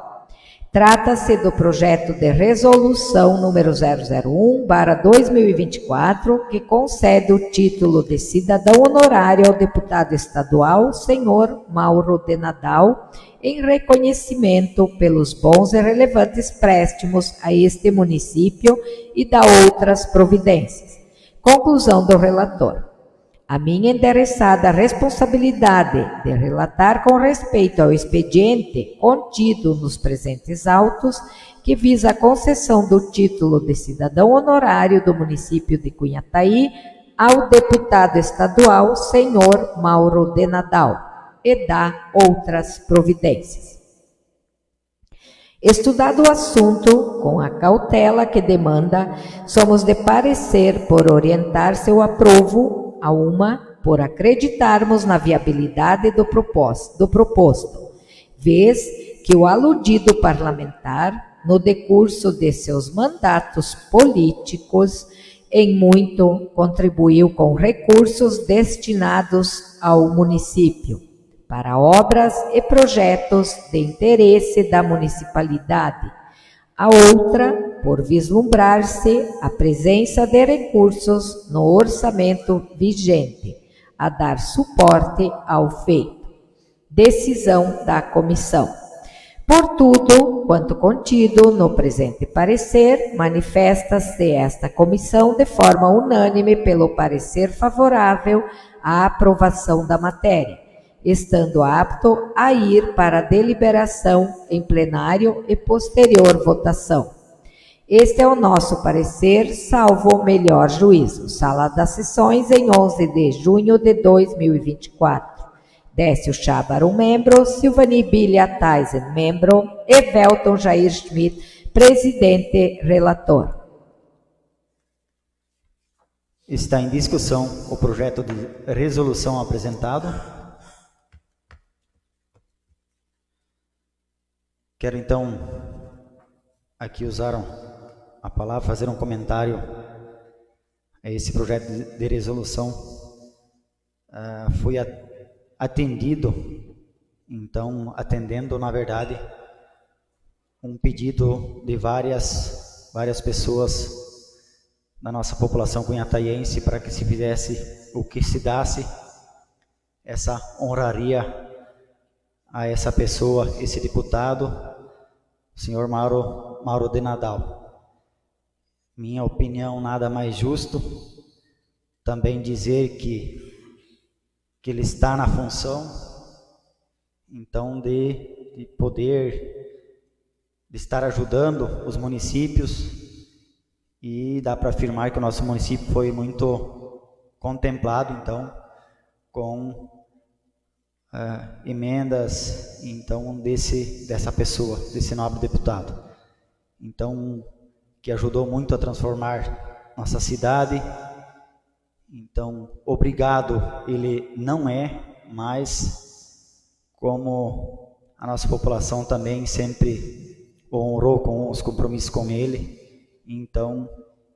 Trata-se do projeto de resolução número 001/2024, que concede o título de cidadão honorário ao deputado estadual senhor Mauro de Nadal, em reconhecimento pelos bons e relevantes préstimos a este município e da outras providências. Conclusão do relator. A minha endereçada responsabilidade de relatar com respeito ao expediente contido nos presentes autos, que visa a concessão do título de cidadão honorário do município de Cunhataí ao deputado estadual senhor Mauro de Nadal e da outras providências. Estudado o assunto com a cautela que demanda, somos de parecer por orientar seu aprovo a uma, por acreditarmos na viabilidade do proposto, vez que o aludido parlamentar, no decurso de seus mandatos políticos, em muito contribuiu com recursos destinados ao município, para obras e projetos de interesse da municipalidade. A outra, por vislumbrar-se a presença de recursos no orçamento vigente, a dar suporte ao feito. Decisão da comissão. Por tudo quanto contido no presente parecer, manifesta-se esta comissão de forma unânime pelo parecer favorável à aprovação da matéria, estando apto a ir para deliberação em plenário e posterior votação. Este é o nosso parecer, salvo o melhor juízo. Sala das Sessões, em 11 de junho de 2024. Décio Chábaro, membro. Silvani Bilia Taisen, membro. E Velton Jair Schmidt, presidente relator. Está em discussão o projeto de resolução apresentado. Quero então aqui usar a palavra, fazer um comentário a esse projeto de resolução. Foi atendido, então, atendendo, na verdade, um pedido de várias pessoas da nossa população cunhataiense para que se fizesse, o que se dasse essa honraria a essa pessoa, esse deputado, o senhor Mauro de Nadal. Minha opinião, nada mais justo também dizer que ele está na função, então, de poder, de estar ajudando os municípios, e dá para afirmar que o nosso município foi muito contemplado, então, com emendas, então, dessa pessoa, desse nobre deputado. Então, que ajudou muito a transformar nossa cidade. Então, obrigado, ele não é, mas como a nossa população também sempre honrou com os compromissos com ele, então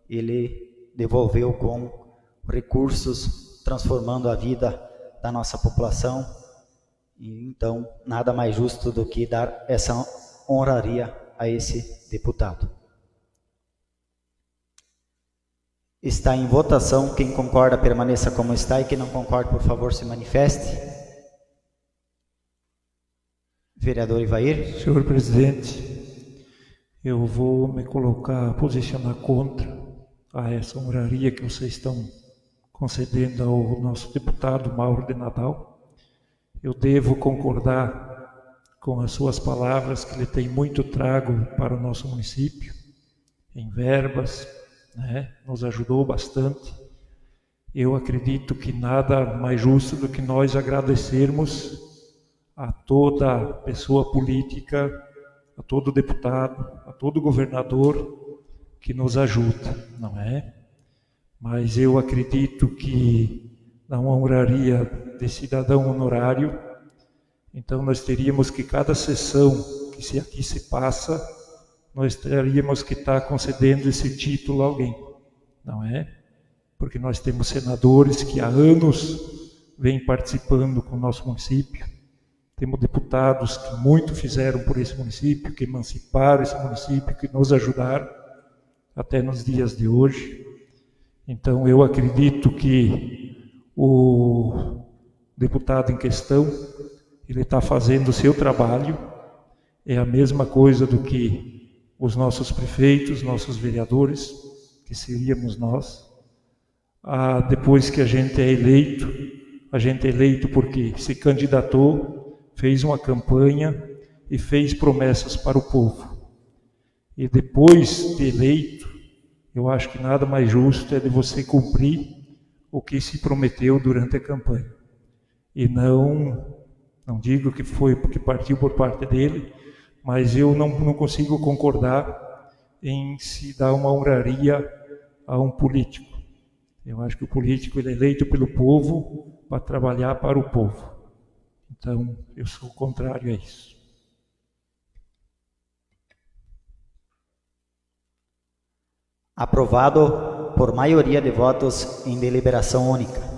ele devolveu com recursos, transformando a vida da nossa população. E então, nada mais justo do que dar essa honraria a esse deputado. Está em votação. Quem concorda, permaneça como está, e quem não concorda, por favor, se manifeste. Vereador Ivair. Senhor presidente, eu vou me posicionar contra a essa honraria que vocês estão concedendo ao nosso deputado Mauro de Nadal. Eu devo concordar com as suas palavras, que ele tem muito trago para o nosso município, em verbas, nos ajudou bastante. Eu acredito que nada mais justo do que nós agradecermos a toda pessoa política, a todo deputado, a todo governador que nos ajuda, não é? Mas eu acredito que na honraria de cidadão honorário, então nós teríamos que, cada sessão que aqui se passa, nós teríamos que estar concedendo esse título a alguém, não é? Porque nós temos senadores que há anos vêm participando com o nosso município, temos deputados que muito fizeram por esse município, que emanciparam esse município, que nos ajudaram até nos dias de hoje. Então eu acredito que o deputado em questão, ele está fazendo o seu trabalho, é a mesma coisa do que os nossos prefeitos, nossos vereadores, que seríamos nós. Depois que a gente é eleito porque se candidatou, fez uma campanha e fez promessas para o povo. E depois de eleito, eu acho que nada mais justo é de você cumprir o que se prometeu durante a campanha. E não digo que foi porque partiu por parte dele, mas eu não consigo concordar em se dar uma honraria a um político. Eu acho que o político ele é eleito pelo povo para trabalhar para o povo. Então, eu sou contrário a isso. Aprovado por maioria de votos em deliberação única.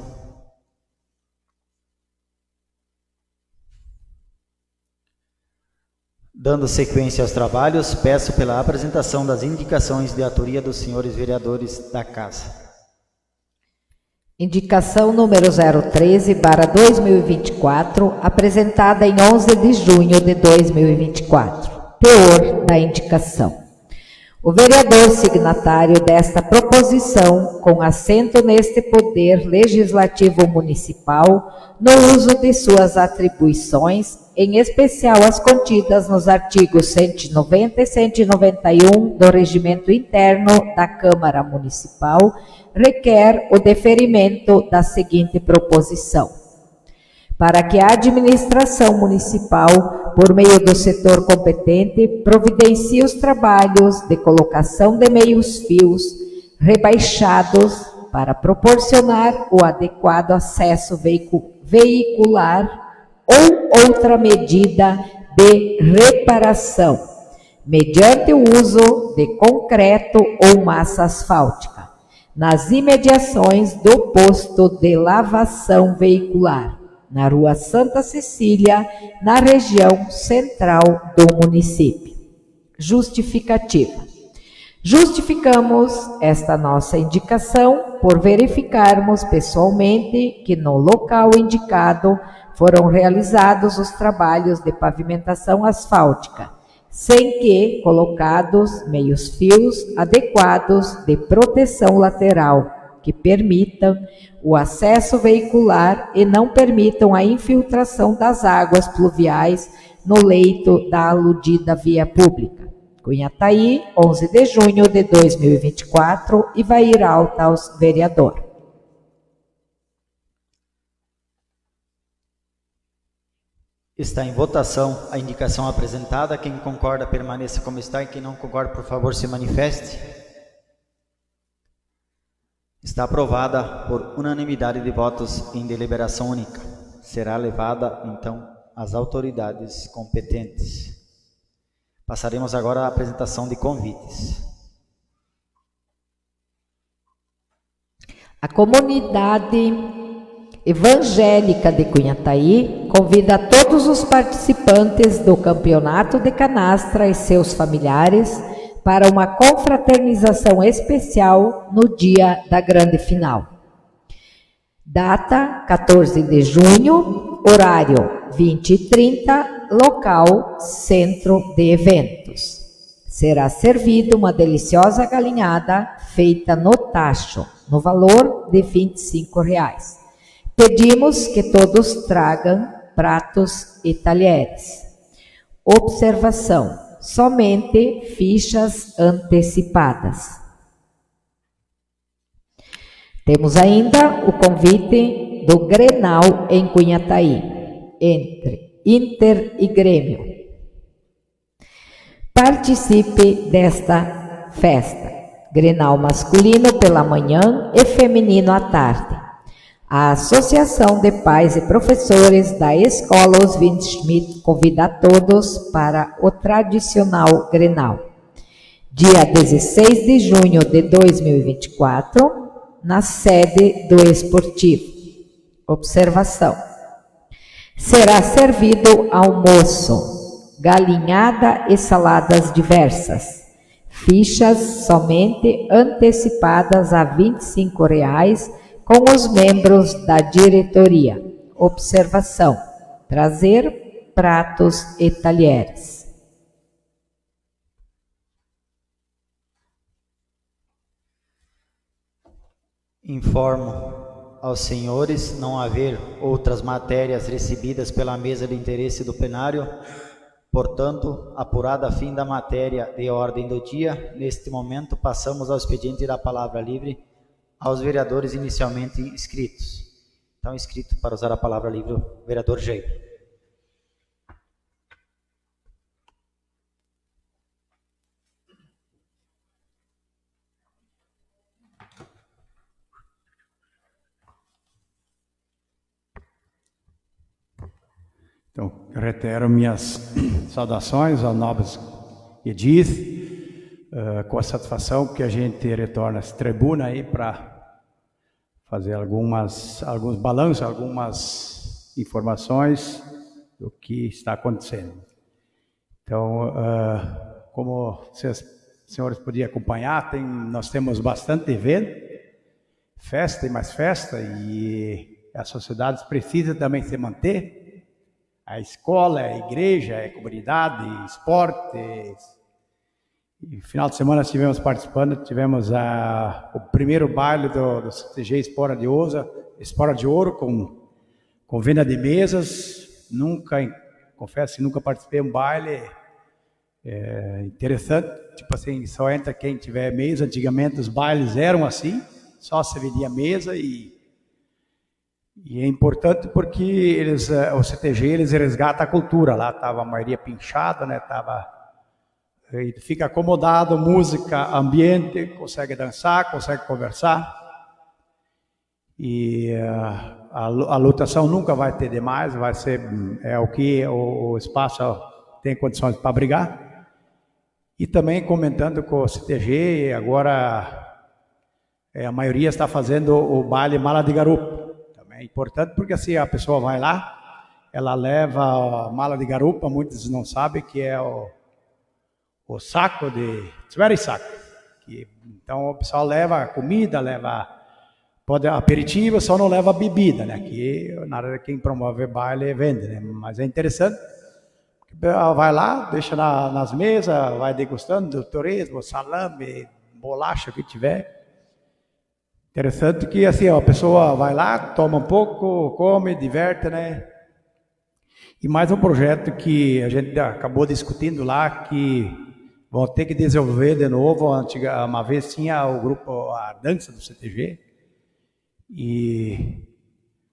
Dando sequência aos trabalhos, peço pela apresentação das indicações de autoria dos senhores vereadores da Casa. Indicação número 013/2024, apresentada em 11 de junho de 2024. Teor da indicação. O vereador signatário desta proposição, com assento neste Poder Legislativo Municipal, no uso de suas atribuições, em especial as contidas nos artigos 190 e 191 do Regimento Interno da Câmara Municipal, requer o deferimento da seguinte proposição. para que a administração municipal, por meio do setor competente, providencie os trabalhos de colocação de meios-fios rebaixados para proporcionar o adequado acesso veicular ou outra medida de reparação, mediante o uso de concreto ou massa asfáltica, nas imediações do posto de lavação veicular, na Rua Santa Cecília, na região central do município. Justificativa. Justificamos esta nossa indicação por verificarmos pessoalmente que no local indicado foram realizados os trabalhos de pavimentação asfáltica, sem que colocados meios-fios adequados de proteção lateral, que permitam o acesso veicular e não permitam a infiltração das águas pluviais no leito da aludida via pública. Cunhataí, 11 de junho de 2024, Ivair Altaus, vereador. Está em votação a indicação apresentada. Quem concorda, permaneça como está, e quem não concorda, por favor, se manifeste. Está aprovada por unanimidade de votos em deliberação única. Será levada, então, às autoridades competentes. Passaremos agora à apresentação de convites. A comunidade evangélica de Cunhataí convida todos os participantes do Campeonato de Canastra e seus familiares para uma confraternização especial no dia da grande final. Data 14 de junho, horário 20h30, local Centro de Eventos. Será servida uma deliciosa galinhada feita no tacho, no valor de R$ 25,00. Pedimos que todos tragam pratos e talheres. Observação: somente fichas antecipadas. Temos ainda o convite do Grenal em Cunhataí, entre Inter e Grêmio. Participe desta festa. Grenal masculino pela manhã e feminino à tarde. A Associação de Pais e Professores da Escola Oswald Schmidt convida a todos para o tradicional Grenal. Dia 16 de junho de 2024, na sede do Esportivo. Observação: será servido almoço, galinhada e saladas diversas. Fichas somente antecipadas a R$ 25,00 com os membros da diretoria. Observação: trazer pratos e talheres. Informo aos senhores não haver outras matérias recebidas pela mesa de interesse do plenário. Portanto, apurada a fim da matéria de ordem do dia, neste momento passamos ao expediente da palavra livre aos vereadores inicialmente inscritos. Então, inscrito para usar a palavra livre, o vereador Jair. Então, reitero minhas saudações aos nobres edis, com a satisfação que a gente retorna essa tribuna aí para fazer alguns balanços, algumas informações do que está acontecendo. Então, como vocês, senhores, podiam acompanhar, nós temos bastante evento, festa e mais festa, e a sociedade precisa também se manter. A escola, a igreja, a comunidade, esporte. E final de semana estivemos participando, tivemos o primeiro baile do CTG Espora de Ouro, com venda de mesas. Confesso que nunca participei de um baile interessante, tipo assim, só entra quem tiver mesa. Antigamente os bailes eram assim, só se vendia mesa e E é importante porque eles, o CTG, eles resgatam a cultura. Lá estava a maioria pinchada, né? Ele fica acomodado, música, ambiente, consegue dançar, consegue conversar. E a lotação nunca vai ter demais, vai ser o que o espaço tem condições para brigar. E também comentando com o CTG, agora a maioria está fazendo o baile Mala de Garupa. Também é importante porque assim a pessoa vai lá, ela leva a mala de garupa, muitos não sabem que é o saco de saco. Então o pessoal leva comida, pode aperitivo, só não leva bebida, né? Que nada quem promove baile vende, né? Mas é interessante. Vai lá, deixa nas mesas, vai degustando do torresmo, salame, bolacha, o que tiver. Interessante que assim, a pessoa vai lá, toma um pouco, come, diverte, né? E mais um projeto que a gente acabou discutindo lá, que vão ter que desenvolver de novo. Uma vez tinha o grupo, a dança do CTG, e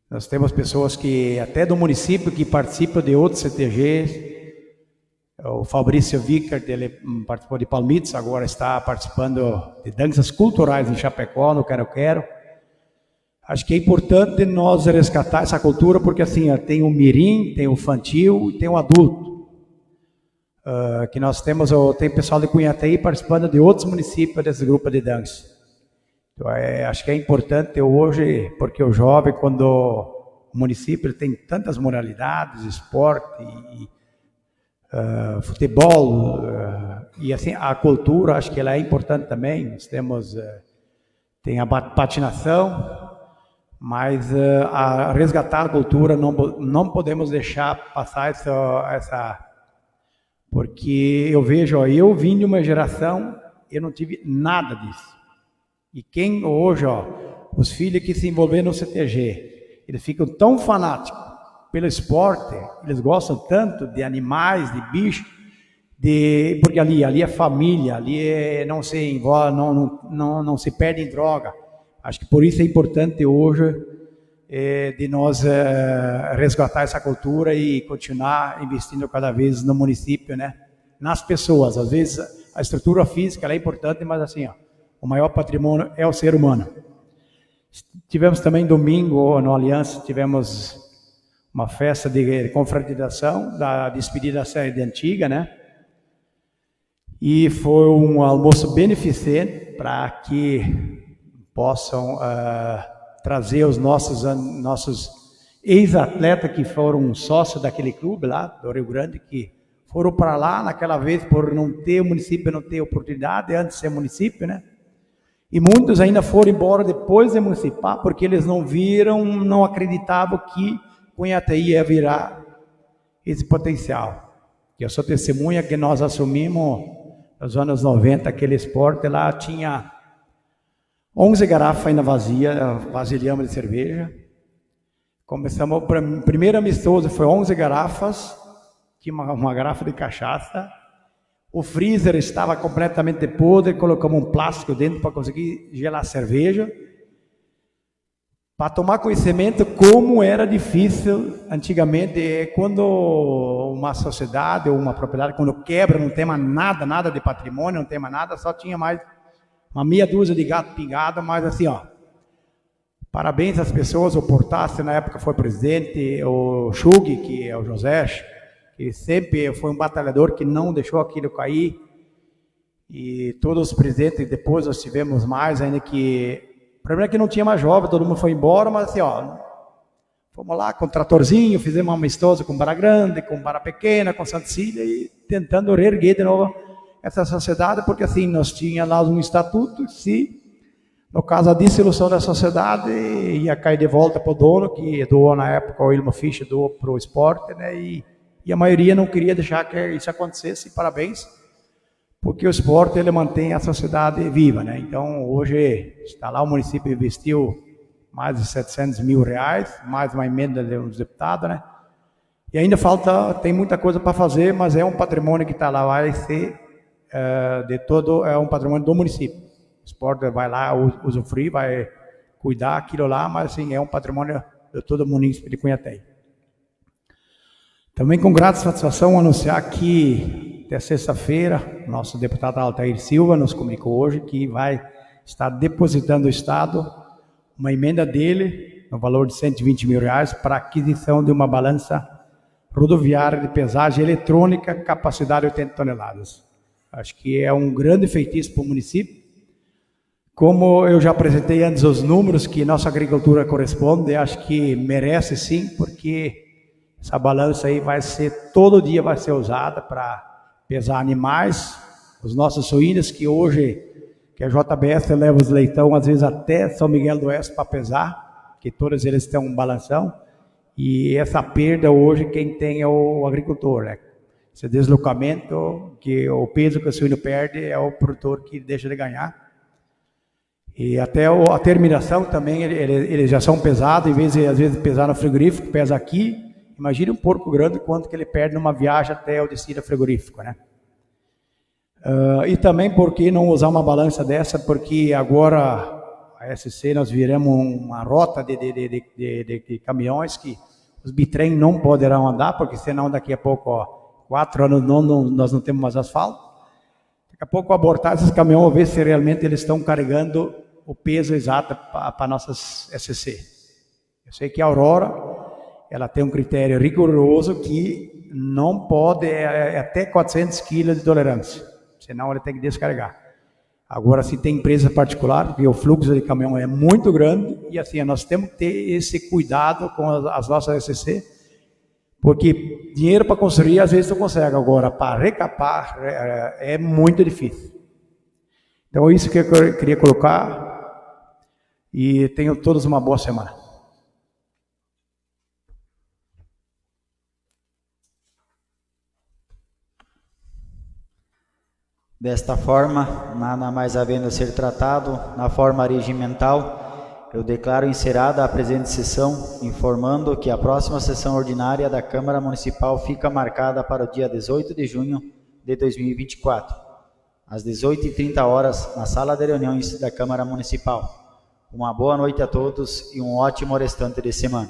nós temos pessoas que até do município que participam de outros CTGs. O Fabrício Vickert, ele participou de Palmitos, agora está participando de danças culturais em Chapecó, no Quero Quero. Acho que é importante nós resgatar essa cultura, porque assim, tem o mirim, tem o infantil e tem o adulto. Que nós temos, tem pessoal de Cunhataí participando de outros municípios desse grupo de dança. Então, acho que é importante hoje, porque o jovem, quando o município tem tantas modalidades, esporte futebol, e assim a cultura, acho que ela é importante também. Nós temos tem a patinação, mas a resgatar a cultura não podemos deixar passar essa, porque eu vejo, eu vim de uma geração, eu não tive nada disso. E quem hoje, os filhos que se envolveram no CTG, eles ficam tão fanáticos pelo esporte, eles gostam tanto de animais, de bichos, porque ali é família, ali não se envolve, não se perde em droga. Acho que por isso é importante hoje de nós resgatar essa cultura e continuar investindo cada vez no município, né? Nas pessoas. Às vezes a estrutura física ela é importante, mas assim, o maior patrimônio é o ser humano. Tivemos também domingo no Aliança, tivemos uma festa de confraternização, da despedida da série antiga, né? E foi um almoço beneficente para que possam trazer os nossos ex-atletas que foram sócios daquele clube lá do Rio Grande, que foram para lá naquela vez por não ter o município, não ter oportunidade antes de ser município, né? E muitos ainda foram embora depois de municipar, porque eles não viram, não acreditavam que Cunhataí ia virar esse potencial. Eu sou testemunha que nós assumimos nos anos 90 aquele esporte lá, tinha 11 garrafas ainda vasilhamos de cerveja. Começamos, o primeiro amistoso foi 11 garrafas, tinha uma garrafa de cachaça. O freezer estava completamente podre, colocamos um plástico dentro para conseguir gelar cerveja. Para tomar conhecimento como era difícil antigamente, quando uma sociedade ou uma propriedade, quando quebra, não tem mais nada de patrimônio, não tem mais nada, só tinha mais uma meia dúzia de gato pingado, mas assim, parabéns às pessoas, o Portasse na época foi presidente, o Chug, que é o José, que sempre foi um batalhador que não deixou aquilo cair, e todos os presidentes, depois nós tivemos mais ainda que... O problema é que não tinha mais jovem, todo mundo foi embora, mas assim, fomos lá com o tratorzinho, fizemos uma amistosa com Barra Grande, com Barra Pequena, com Santa Cília, e tentando reerguer de novo essa sociedade, porque assim, nós tínhamos lá um estatuto, se no caso a dissolução da sociedade, ia cair de volta para o dono, que doou na época, o Ilmo Fischer doou para o esporte, né, e a maioria não queria deixar que isso acontecesse, parabéns, porque o esporte ele mantém a sociedade viva, né? Então hoje está lá, o município investiu mais de 700 mil reais, mais uma emenda dos deputados, né? E ainda tem muita coisa para fazer, mas é um patrimônio que está lá, vai ser é um patrimônio do município. O esporte vai lá usufruir, vai cuidar aquilo lá, mas assim, é um patrimônio de todo o município de Cunhateia. Também com grata satisfação anunciar que até sexta-feira, nosso deputado Altair Silva nos comunicou hoje que vai estar depositando ao Estado uma emenda dele no valor de R$120 mil para aquisição de uma balança rodoviária de pesagem eletrônica, capacidade 80 toneladas. Acho que é um grande feitiço para o município. Como eu já apresentei antes os números que nossa agricultura corresponde, acho que merece sim, porque essa balança aí todo dia vai ser usada para pesar animais, os nossos suínos, que hoje, que a JBS leva os leitão, às vezes até São Miguel do Oeste para pesar, que todos eles têm um balanção, e essa perda hoje quem tem é o agricultor, né? Esse deslocamento, que o peso que o suíno perde é o produtor que deixa de ganhar. E até a terminação também, eles já são pesados, em vez de às vezes pesar no frigorífico, pesa aqui. Imagine um porco grande quanto que ele perde numa viagem até o destino frigorífico, né? E também por que não usar uma balança dessa, porque agora a SC nós viramos uma rota de caminhões que os bitrem não poderão andar, porque senão daqui a pouco, 4 anos nós não temos mais asfalto. Daqui a pouco abortar esses caminhões, ver se realmente eles estão carregando o peso exato para nossas SC. Eu sei que a Aurora, ela tem um critério rigoroso que não pode, até 400 kg de tolerância, senão ele tem que descarregar. Agora, se tem empresa particular, porque o fluxo de caminhão é muito grande, e assim, nós temos que ter esse cuidado com as nossas SC, porque dinheiro para construir, às vezes tu consegue, agora para recapar é muito difícil. Então, isso que eu queria colocar, e tenham todos uma boa semana. Desta forma, nada mais havendo a ser tratado na forma regimental, eu declaro encerrada a presente sessão, informando que a próxima sessão ordinária da Câmara Municipal fica marcada para o dia 18 de junho de 2024, às 18h30, na sala de reuniões da Câmara Municipal. Uma boa noite a todos e um ótimo restante de semana.